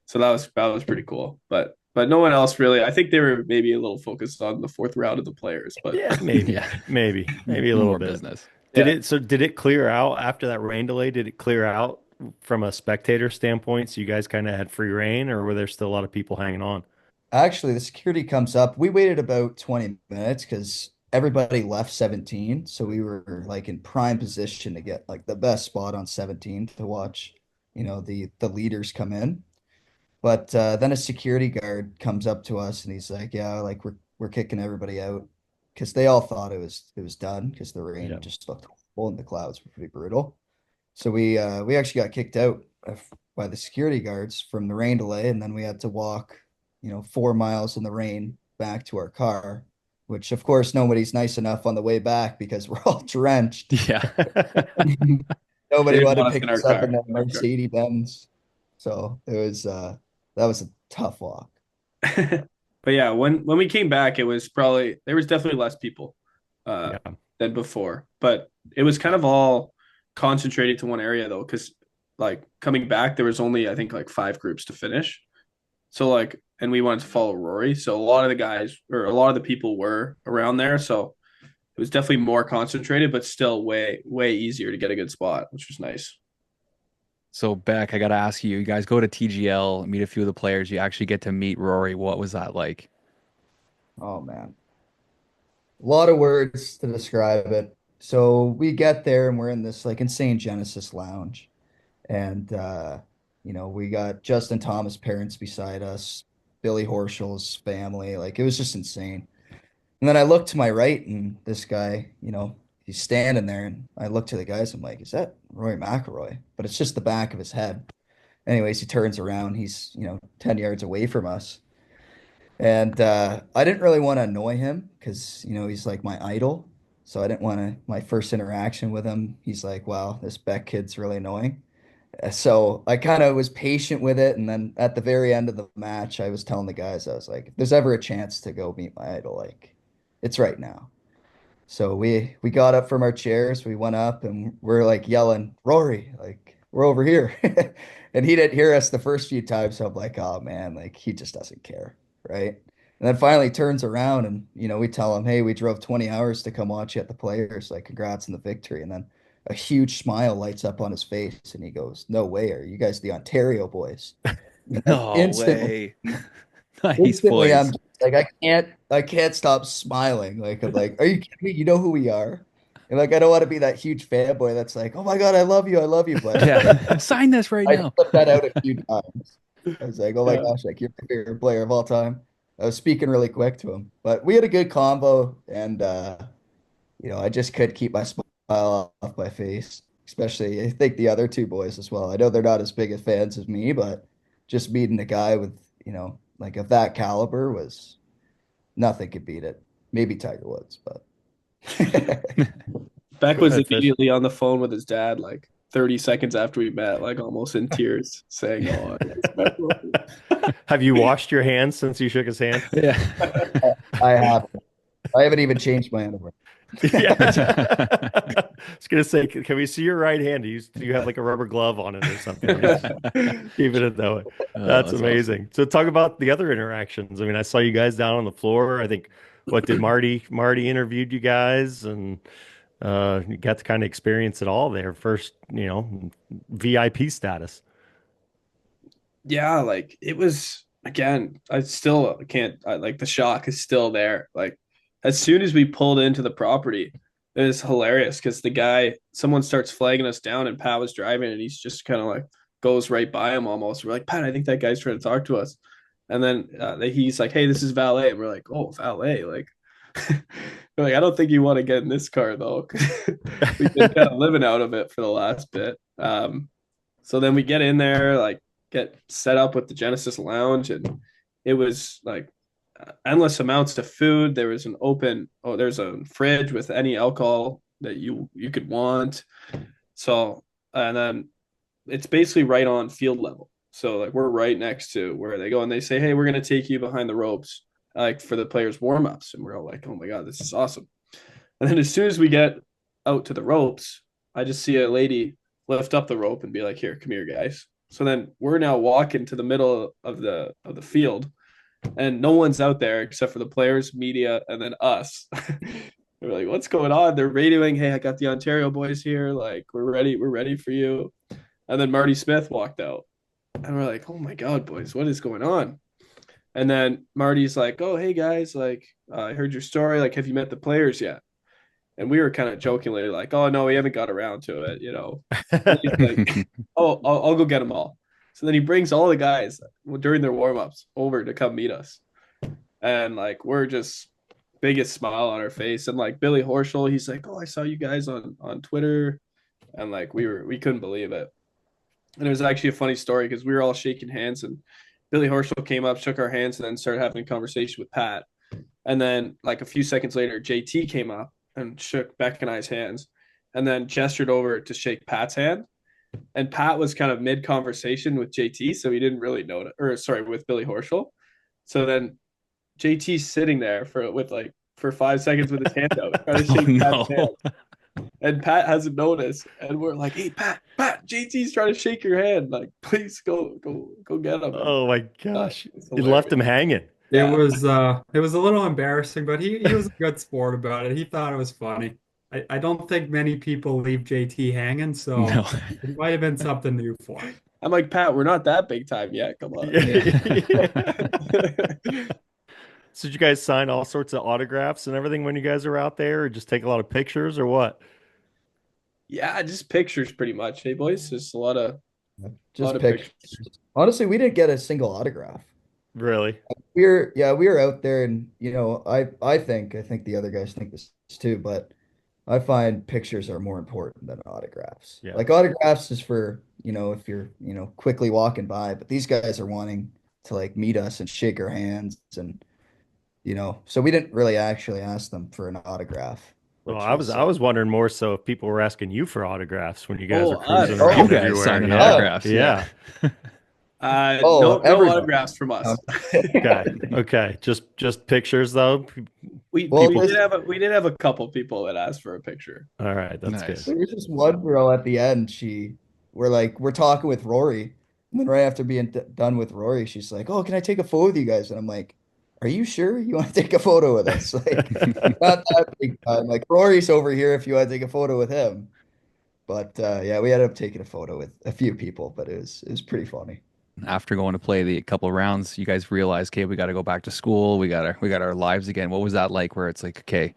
so that was pretty cool. But no one else really. I think they were maybe a little focused on the fourth round of the players, but Yeah, maybe, Yeah. maybe a little More bit. business. yeah. Did it clear out after that rain delay? Did it clear out from a spectator standpoint? So you guys kind of had free reign, or were there still a lot of people hanging on? Actually, the security comes up. We waited about 20 minutes because everybody left 17. So we were like in prime position to get like the best spot on 17 to watch, the leaders come in. But then a security guard comes up to us and he's like, "Yeah, like we're kicking everybody out," because they all thought it was done because the rain Yeah. just looked horrible and the clouds were pretty brutal. So we actually got kicked out by the security guards from the rain delay, and then we had to walk, 4 miles in the rain back to our car, which of course nobody's nice enough on the way back because we're all drenched. Yeah. They Nobody didn't wanted want to us pick in our us up in car. the Mercedes Benz. So it was that was a tough walk. But yeah, when we came back, it was probably there was definitely less people uh Yeah. than before. But it was kind of all concentrated to one area though, because like coming back, there was only I think like 5 groups to finish. So like and we wanted to follow Rory. So a lot of the guys or a lot of the people were around there. So it was definitely more concentrated, but still way, way easier to get a good spot, which was nice. So Beck, I gotta ask you, you guys go to TGL, meet a few of the players, you actually get to meet Rory. What was that like? Oh man. A lot of words to describe it. So we get there and we're in this like insane Genesis lounge. And we got Justin Thomas' parents beside us, Billy Horschel's family. Like it was just insane. And then I look to my right and this guy, he's standing there and I look to the guys, I'm like, is that Rory McIlroy? But it's just the back of his head. Anyways, he turns around, he's, 10 yards away from us. And I didn't really want to annoy him because, he's like my idol. So I didn't want to, my first interaction with him, he's like, wow, this Beck kid's really annoying. So I kind of was patient with it. And then at the very end of the match, I was telling the guys, I was like, if there's ever a chance to go meet my idol, like it's right now. So we got up from our chairs, we went up and we're like yelling, Rory, like we're over here. And he didn't hear us the first few times. So I'm like, oh man, like he just doesn't care. Right. And then finally turns around and, we tell him, hey, we drove 20 hours to come watch you at the players. Like, congrats on the victory. And then a huge smile lights up on his face and he goes, no way. Are you guys the Ontario boys? And then No way. Nice instantly I'm voice. just like, I can't stop smiling. Like, I'm like, are you kidding me? You know who we are? And like, I don't want to be that huge fanboy that's like, oh my God, I love you. I love you. But Yeah. Sign this right I now. slipped that out a few times. I was like, oh my Yeah. gosh, like you're my favorite player of all time. I was speaking really quick to him, but we had a good combo, and I just could keep my smile off my face. Especially, I think the other two boys as well. I know they're not as big of fans as me, but just meeting a guy with like of that caliber was nothing could beat it. Maybe Tiger Woods, but Beck Go was ahead, Fish. immediately on the phone with his dad, like 30 seconds after we met, like almost in tears, saying, "Oh, it's Beck Ljungberg." Have you washed your hands since you shook his hand? Yeah. I have. I haven't even changed my underwear. Yeah. I was gonna say, can we see your right hand? Do you have like a rubber glove on it or something? Just keep it that way. Oh, That's that's amazing. So talk about the other interactions. I mean, I saw you guys down on the floor. I think what did Marty interviewed you guys and you got to kind of experience it all there. First, VIP status. Yeah, like it was again. I still can't. Like the shock is still there. Like as soon as we pulled into the property, It was hilarious because someone starts flagging us down, and Pat was driving, and he's just kind of like goes right by him almost. We're like, Pat, I think that guy's trying to talk to us. And then he's like, hey, this is valet. And we're like, oh, valet. Like, we're like, I don't think you want to get in this car though. We've been kind of living out of it for the last bit. So then we get in there, like get set up with the Genesis Lounge, and it was like endless amounts of food. There was there's a fridge with any alcohol that you could want. So, and then it's basically right on field level. So like we're right next to where they go, and they say, "Hey, we're gonna take you behind the ropes, like for the players' warm ups," and we're all like, "Oh my god, this is awesome!" And then as soon as we get out to the ropes, I just see a lady lift up the rope and be like, "Here, come here, guys." So then we're now walking to the middle of the field, and no one's out there except for the players, media, and then us. We're like, "What's going on?" They're radioing, "Hey, I got the Ontario boys here. Like, we're ready for you." And then Marty Smith walked out, and we're like, "Oh my god, boys, what is going on?" And then Marty's like, "Oh, hey guys, like, I heard your story. Like, have you met the players yet?" And we were kind of jokingly like, "Oh no, we haven't got around to it, you know." And he's like, "Oh, I'll go get them all." So then he brings all the guys during their warm ups over to come meet us, and like we're just biggest smile on our face. And like Billy Horschel, he's like, "Oh, I saw you guys on Twitter," and like we couldn't believe it. And it was actually a funny story because we were all shaking hands, and Billy Horschel came up, shook our hands, and then started having a conversation with Pat. And then like a few seconds later, JT came up and shook Beck and I's hands, and then gestured over to shake Pat's hand. And Pat was kind of mid conversation with JT, so he didn't really know it, or sorry, with Billy Horschel. So then JT's sitting there for 5 seconds with his hand out, trying to Oh shake Pat's no. hand. And Pat hasn't noticed. And we're like, "Hey, Pat, JT's trying to shake your hand. Like, please go get him." And Oh my gosh. it's You left hilarious. him hanging. Yeah. It was a little embarrassing, but he was a good sport about it. He thought it was funny. I don't think many people leave JT hanging, No. so it might have been something new for him. I'm like, Pat, we're not that big time yet. Come on. So did you guys sign all sorts of autographs and everything when you guys are out there, or just take a lot of pictures, or what? Yeah, just pictures pretty much. Hey boys, just a lot Just of pictures. pictures. Honestly, we didn't get a single autograph. Really? We were out there, and I think the other guys think this too, but I find pictures are more important than autographs. Yeah. Like autographs is for, if you're, quickly walking by, but these guys are wanting to like meet us and shake our hands, and so we didn't really actually ask them for an autograph, Well, which I was was I was wondering more so if people were asking you for autographs when you guys Oh, are cruising us. You around guys everywhere. signing Yeah. autographs. Yeah. oh, No everybody. autographs from us. Okay. Okay. Just pictures though. Well, We People. we did have a couple people that asked for a picture. All right, that's Nice. good. there was this one girl at the end. We're talking with Rory, and then right after being done with Rory, she's like, "Oh, can I take a photo with you guys?" And I'm like, "Are you sure you want to take a photo with us?" Like, not that big time. Like Rory's over here if you want to take a photo with him. But yeah, we ended up taking a photo with a few people, but it was pretty funny. After going to play the couple rounds, you guys realize, okay, we got to go back to school. We got our lives again. What was that like? Where it's like, okay,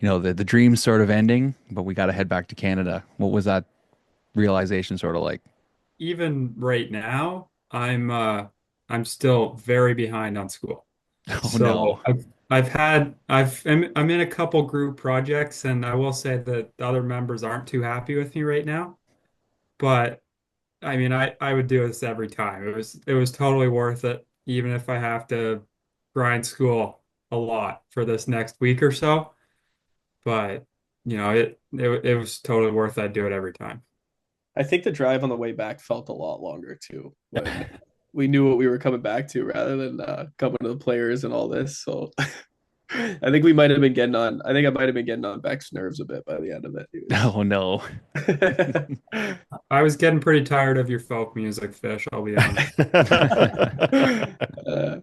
the dream's sort of ending, but we got to head back to Canada. What was that realization sort of like? Even right now, I'm still very behind on school. Oh So no. I'm in a couple group projects, and I will say that the other members aren't too happy with me right now. But I mean, I would do this every time. It was totally worth it, even if I have to grind school a lot for this next week or so. But it was totally worth it. I'd do it every time. I think the drive on the way back felt a lot longer too. When we knew what we were coming back to rather than coming to the players and all this. So I think we might have been getting on. I think I might have been getting on Beck's nerves a bit by the end of it. Oh no. I was getting pretty tired of your folk music, Fish, I'll be honest. Uh,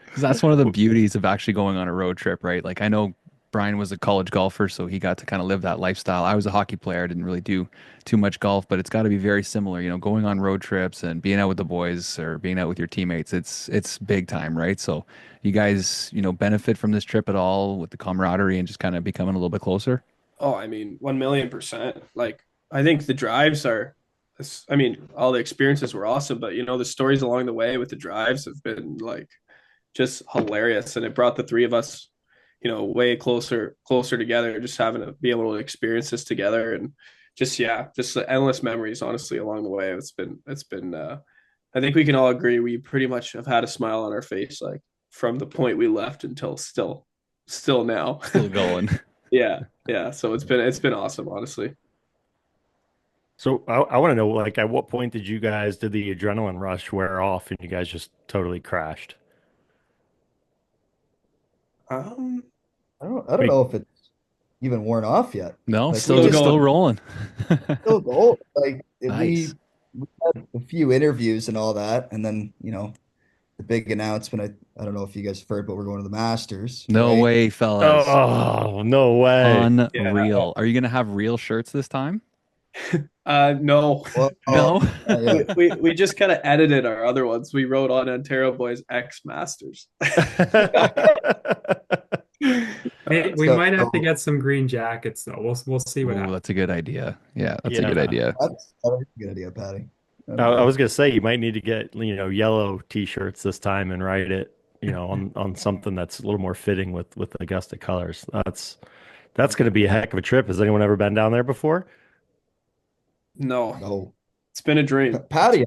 'Cause that's one of the beauties of actually going on a road trip, right? Like I know Brian was a college golfer, so he got to kind of live that lifestyle. I was a hockey player, I didn't really do too much golf, but it's got to be very similar, going on road trips and being out with the boys or being out with your teammates. It's big time, right? So you guys, benefit from this trip at all with the camaraderie and just kind of becoming a little bit closer? Oh, I mean, 1,000,000%. Like, I think the drives are, I mean, all the experiences were awesome, but the stories along the way with the drives have been like just hilarious. And it brought the three of us, way closer together, just having to be able to experience this together. And just, yeah, just the endless memories, honestly, along the way. I think we can all agree we pretty much have had a smile on our face, like from the point we left until still now. Still going. Yeah, yeah. So it's been awesome, honestly. So I want to know, like, at what point did the adrenaline rush wear off and you guys just totally crashed? Um, I don't Wait, know if it's even worn off yet. No, Like we Still just still going. rolling. still go. Like Nice. we had a few interviews and all that, and then the big announcement. I don't know if you guys have heard, but we're going to the Masters, No right? way, fellas. oh, no way. Yeah. Unreal. Are you gonna have real shirts this time? No. Well, No. not We, yet. we we just kind of edited our other ones. We wrote on Ontario Boys X Masters. We So might have to get some green jackets though. We'll see what Oh, happens. that's a good idea. Yeah, that's a good Yeah. idea. that's a good idea, Patty. I, That'll I work. was gonna say you might need to get, yellow t-shirts this time and write it, on something that's a little more fitting with Augusta colors. That's gonna be a heck of a trip. Has anyone ever been down there before? No, No, it's been a dream. Patty.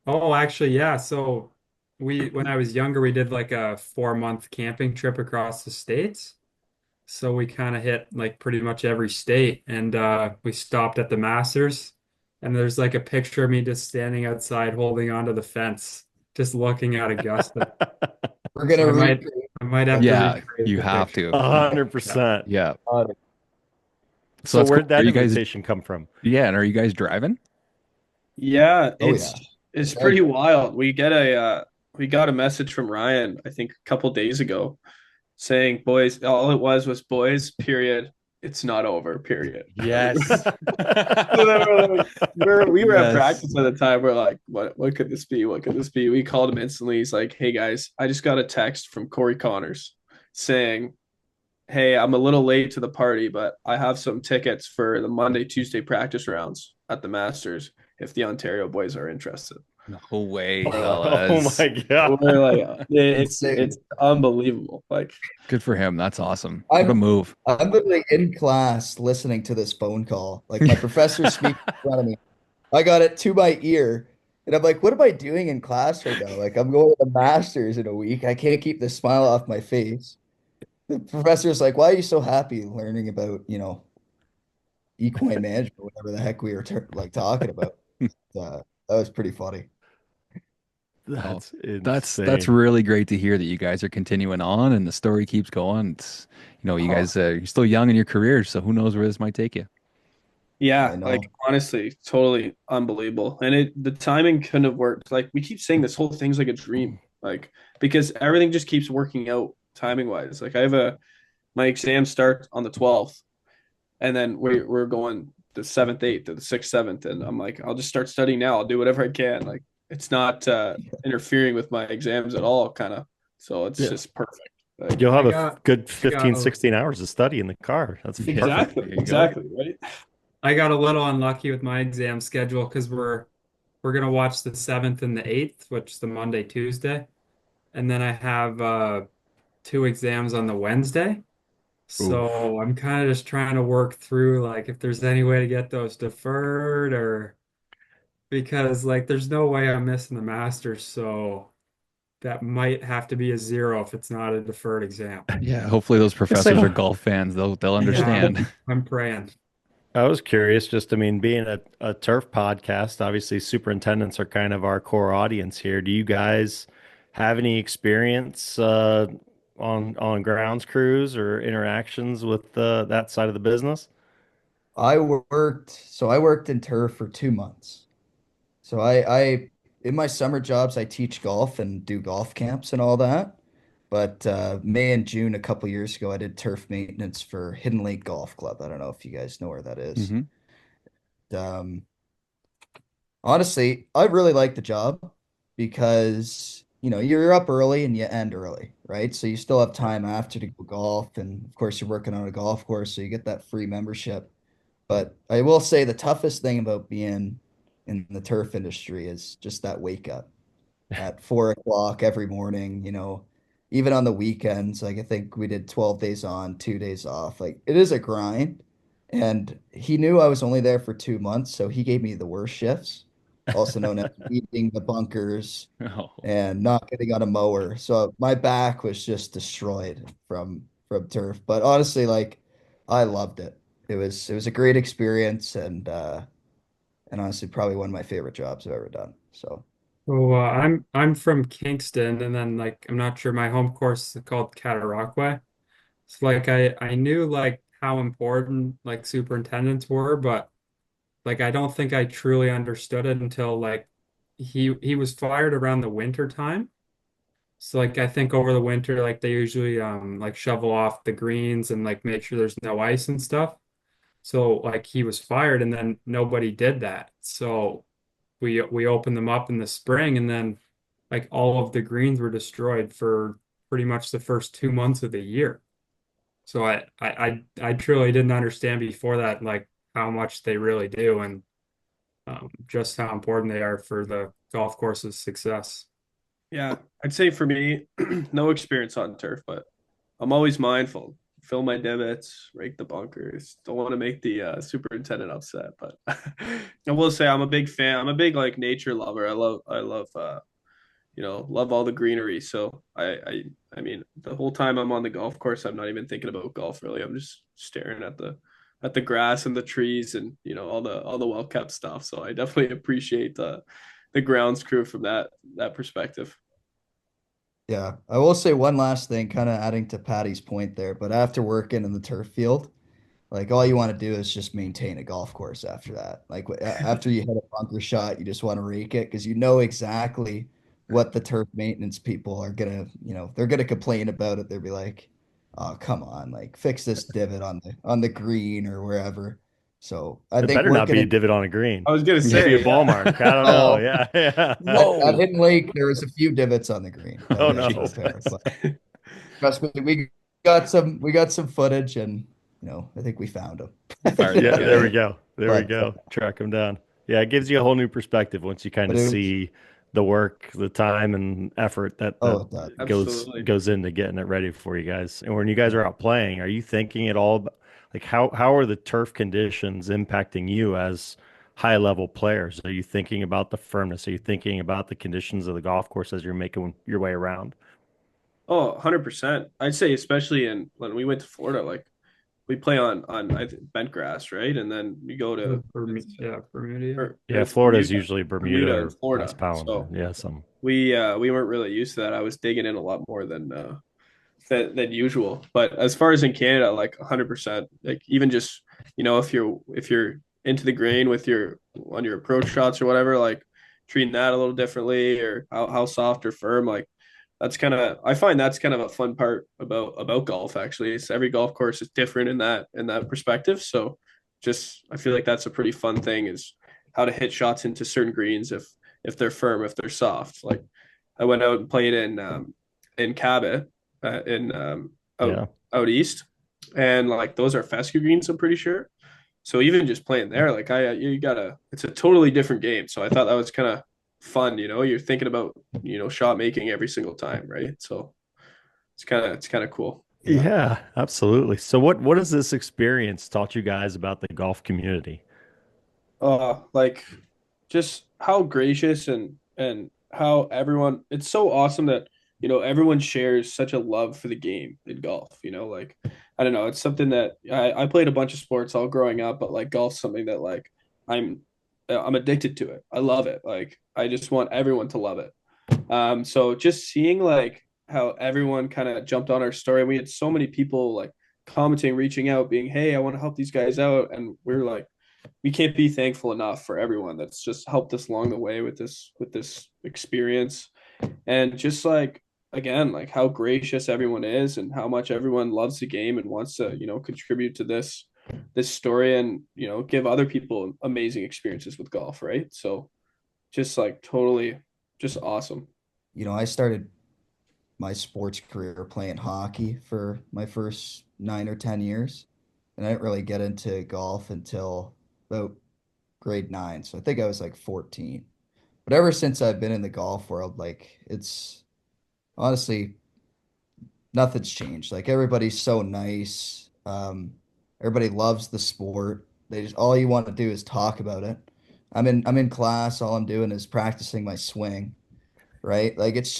Oh, actually, yeah. So when I was younger, we did like a 4-month camping trip across the states. So we kind of hit like pretty much every state, and we stopped at the Masters. And there's like a picture of me just standing outside holding onto the fence, just looking at Augusta. We're So gonna recreate I might have to Yeah, recreate you the have picture. to. 100%. Yeah. uh, So So that's cool. where'd Are that you guys, invitation come from? yeah, and are you guys driving? Yeah, oh yeah. it's pretty wild. We got a message from Ryan, I think a couple days ago, saying, "Boys, all it was boys, period. It's not over, period." Yes. So then we were at Yes. practice at the time. We're like, what could this be? What could this be? We called him instantly. He's like, "Hey guys, I just got a text from Corey Connors saying, hey, I'm a little late to the party, but I have some tickets for the Monday, Tuesday practice rounds at the Masters if the Ontario boys are interested." No way, We're like, Oh fellas. my we're God. like, it's Insane. unbelievable. Like, Good for him. That's awesome. What a I'm move. I'm literally in class listening to this phone call. Like my professor's speaking in front of me. I got it to my ear, and I'm like, what am I doing in class right now? Like I'm going to the Masters in a week. I can't keep this smile off my face. The professor's like, why are you so happy learning about, equine management, whatever the heck we were like talking about? That was pretty funny. Oh, That's that's insane. really great to hear that you guys are continuing on and the story keeps going. You Uh-huh. guys you're still young in your career, so who knows where this might take you. I yeah, like know. honestly, totally unbelievable. And the timing couldn't have worked. Like we keep saying this whole thing's like a dream. Like because everything just keeps working out timing wise. Like I have my exam start on the 12th, and then we're going the 7th, 8th, or the 6th, 7th, and I'm like, I'll just start studying now. I'll do whatever I can. Like it's not interfering with my exams at all, kind of. So it's Yeah. just perfect. Like You'll I have a got good I got 15, 16 hours of study in the car. That's Yeah, perfect. exactly, there you go. exactly, right. I got a little unlucky with my exam schedule because we're gonna watch the 7th and the 8th, which is the Monday, Tuesday, and then I have two exams on the Wednesday. Oof. So I'm kind of just trying to work through like if there's any way to get those deferred or because like there's no way I'm missing the Masters, so that might have to be a zero if it's not a deferred exam. Yeah, hopefully those Guess I professors are don't. golf fans. They'll Yeah, understand. I'm praying. I was curious, just, I mean, being a turf podcast, obviously superintendents are kind of our core audience here. Do you guys have any experience on grounds crews or interactions with that side of the business? I worked in turf for 2 months. So I in my summer jobs I teach golf and do golf camps and all that. But May and June a couple years ago I did turf maintenance for Hidden Lake Golf Club. I don't know if you guys know where that is. Hmm. Um, Honestly, I really like the job because you're up early and you end early, right? So you still have time after to go golf, and of course you're working on a golf course, so you get that free membership. But I will say the toughest thing about being in the turf industry is just that wake up at 4 o'clock every morning, even on the weekends. Like I think we did 12 days on, 2 days off. Like it is a grind. And he knew I was only there for 2 months, so he gave me the worst shifts, also known as weeding the bunkers Oh, and not getting on a mower. So my back was just destroyed from turf. But honestly, like I loved it. It was a great experience and honestly probably one of my favorite jobs I've ever done. So So I'm from Kingston, and then like I'm not sure my home course is called Cataraqui. So like I knew like how important like superintendents were, but like I don't think I truly understood it until like he was fired around the winter time. So like I think over the winter like they usually like shovel off the greens and like make sure there's no ice and stuff. So like he was fired and then nobody did that. So we opened them up in the spring and then like all of the greens were destroyed for pretty much the first 2 months of the year. So I truly didn't understand before that like how much they really do and just how important they are for the golf course's success. Yeah, I'd say for me, no experience on turf, but I'm always mindful. Fill my divots, rake the bunkers. Don't want to make the superintendent upset, but I will say I'm a big fan. I'm a big like nature lover. I love all the greenery. So I mean, the whole time I'm on the golf course, I'm not even thinking about golf really. I'm just staring at the grass and the trees and all the well kept stuff. So I definitely appreciate the grounds crew from that perspective. yeah, I will say one last thing, kind of adding to Patty's point there, but after working in the turf field, like all you want to do is just maintain a golf course after that. Like after you hit a bunker shot, you just want to rake it because you know exactly what the turf maintenance people are they're gonna complain about it. They'll be like, "Oh, come on, like fix this divot on the green or wherever." So I It think better not working be a in divot on a green. I was gonna Maybe a say, ball yeah. mark. I don't know. oh, Yeah, yeah. at whoa. Hidden Lake, there was a few divots on the green that Oh we had to no. repair. But trust me, we got some footage, and I think we found them. Fire Yeah, those there guys. we go. There we But go. Track them down. Yeah, it gives you a whole new perspective once you kind but of it was see the work, the time and effort that it does. goes Absolutely. goes into getting it ready for you guys. And when you guys are out playing, are you thinking at all like how are the turf conditions impacting you as high level players? Are you thinking about the firmness? Are you thinking about the conditions of the golf course as you're making your way around? Oh, 100%. I'd say especially in when we went to Florida, like we play on I think bent grass, right? And then we go to Yeah, Bermuda. Yeah, it's Florida is Bermuda, usually Bermuda Bermuda and or Florida. West Palm. So Yeah, some. we weren't really used to that. I was digging in a lot more than usual. But as far as in Canada, like 100%, like even just if you're into the grain with your on your approach shots or whatever, like treating that a little differently or how soft or firm, like that's kind of I find that's kind of a fun part about golf actually. It's every golf course is different in that perspective. So just I feel like that's a pretty fun thing is how to hit shots into certain greens if they're firm, if they're soft. Like I went out and played in Cabot in Yeah. out east, and like those are fescue greens. I'm pretty sure. So even just playing there, like you gotta, it's a totally different game. So I thought that was kind of fun. You're thinking about shot making every single time, right? So it's kind of cool. Yeah. Yeah, absolutely. So what has this experience taught you guys about the golf community? Like just how gracious and how everyone. It's so awesome that everyone shares such a love for the game in golf. Like I don't know, it's something that I played a bunch of sports all growing up, but like golf's something that like I'm I'm addicted to it. I love it. Like I just want everyone to love it. So just seeing like how everyone kind of jumped on our story. We had so many people like commenting, reaching out, being, "Hey, I want to help these guys out," and we're like we can't be thankful enough for everyone that's just helped us along the way with this experience and just like again like how gracious everyone is and how much everyone loves the game and wants to contribute to this story and give other people amazing experiences with golf, right? So just like totally just awesome. I started my sports career playing hockey for my first 9 or 10 years. And I didn't really get into golf until about grade 9. So I think I was like 14. But ever since I've been in the golf world, like it's honestly nothing's changed. Like everybody's so nice. Everybody loves the sport. They just all you want to do is talk about it. I'm in class, all I'm doing is practicing my swing, right? Like it's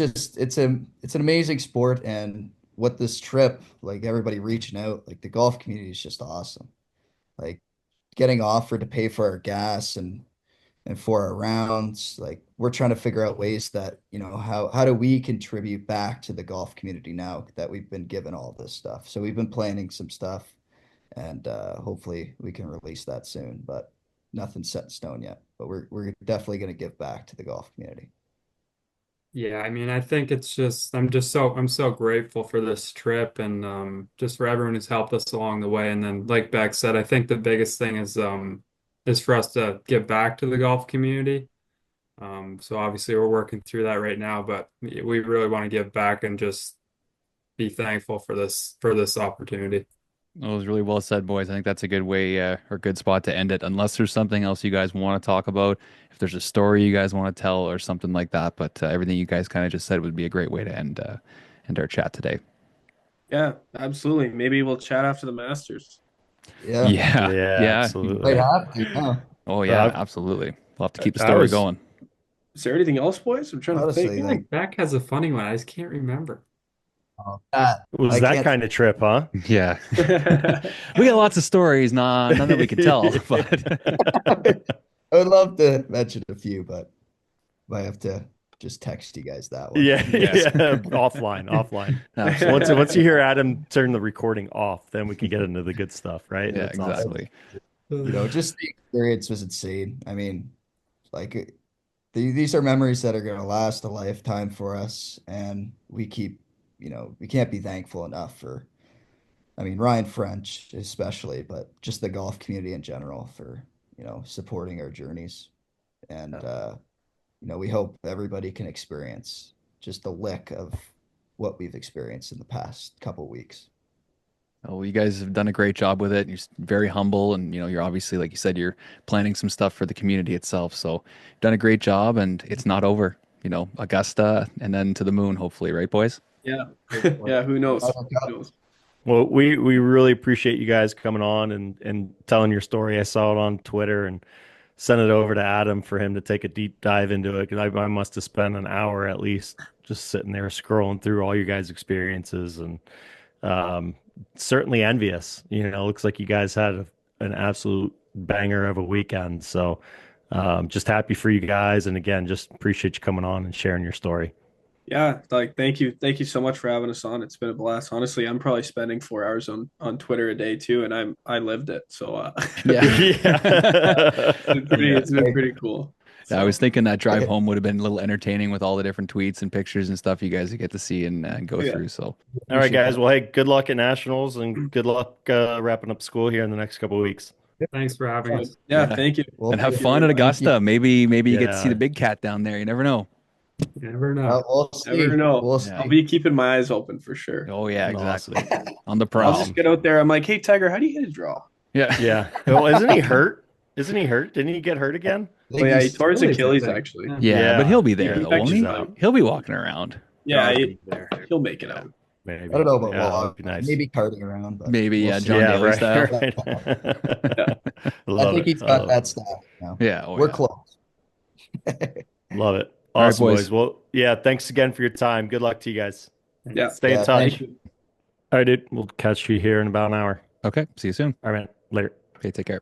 an amazing sport and what this trip, like everybody reaching out, like the golf community is just awesome. Like getting offered to pay for our gas and for our rounds. Like we're trying to figure out ways that, how do we contribute back to the golf community now that we've been given all this stuff. So we've been planning some stuff and hopefully we can release that soon, but nothing's set in stone yet. But we're definitely going to give back to the golf community. Yeah, I mean, I think it's just I'm so grateful for this trip and just for everyone who's helped us along the way. And then like Beck said, I think the biggest thing is for us to give back to the golf community. So obviously we're working through that right now, but we really want to give back and just be thankful for this opportunity. That was really well said, boys. I think that's a good way or good spot to end it, unless there's something else you guys want to talk about, if there's a story you guys want to tell or something like that. But everything you guys kind of just said would be a great way to end our chat today. Yeah, absolutely. Maybe we'll chat after the Masters. Yeah. Yeah, Yeah, yeah. absolutely. Might have to, yeah. Oh yeah, Uh, absolutely. We'll have to keep the I story was going. Is there anything else, boys? I'm trying to Honestly, think. I feel like like Beck has a funny one. I just can't remember. that. It was I that can't. kind of trip, huh? Yeah, we got lots of stories, none that we can tell, but I would love to mention a few, but I have to just text you guys that one. Yeah, Yes. yeah. Offline. absolutely. Once you hear Adam turn the recording off, then we can get into the good stuff, right? Yeah, That's awesome. exactly. Just the experience was insane. I mean, like these are memories that are going to last a lifetime for us, and we can't be thankful enough for, I mean, Ryan French especially, but just the golf community in general for, supporting our journeys. And, we hope everybody can experience just a lick of what we've experienced in the past couple weeks. Oh, you guys have done a great job with it. You're very humble, and you're obviously, like you said, you're planning some stuff for the community itself. So, you've done a great job, and it's not over. Augusta, and then to the moon, hopefully, right, boys? Yeah. Yeah, who knows? Who knows? Well, we really appreciate you guys coming on and telling your story. I saw it on Twitter and sent it over to Adam for him to take a deep dive into it because I must have spent an hour at least just sitting there scrolling through all you guys' experiences and certainly envious. Looks like you guys had an absolute banger of a weekend. So just happy for you guys. And again, just appreciate you coming on and sharing your story. Yeah, like thank you so much for having us on. It's been a blast. Honestly, I'm probably spending 4 hours on Twitter a day too, and I lived it. So Yeah. it's been pretty cool. Yeah, I was thinking that drive home would have been a little entertaining with all the different tweets and pictures and stuff you guys get to see and go Yeah. through. So, All right, guys. Well, hey, good luck at nationals and good luck wrapping up school here in the next couple of weeks. Thanks for having us. Yeah, Yeah. thank you. Well, and have thank you fun very at much. Augusta. Maybe you get to see Yeah. the big cat down there. You never know. You never know. we'll see. Never know. We'll see. I'll be keeping my eyes open for sure. Oh yeah, Awesome. exactly. On the I'll prowl. just get out there. I'm like, hey Tiger, how do you hit a draw? Yeah. Yeah. Well, isn't he hurt? Didn't he get hurt again? Oh yeah, he He's- tore his Achilles, I Achilles think. actually. Yeah. Yeah, but he'll be there Yeah, though, won't he? infection's out. He'll be walking around. Yeah, there. he'll make it out. Maybe. I don't know about Yeah, well, that'd be nice. maybe karting around, but Maybe, we'll yeah, see. John Yeah, Daly right, style. right. I Love think it. he's got love that style now. Yeah, oh, We're yeah. close. Love it. All right, Awesome, boys. boys. Well, yeah, thanks again for your time. Good luck to you guys. Yeah. Stay in Yeah, touch. thank you. All right, dude. We'll catch you here in about an hour. Okay, see you soon. All right, man. Later. Okay, take care.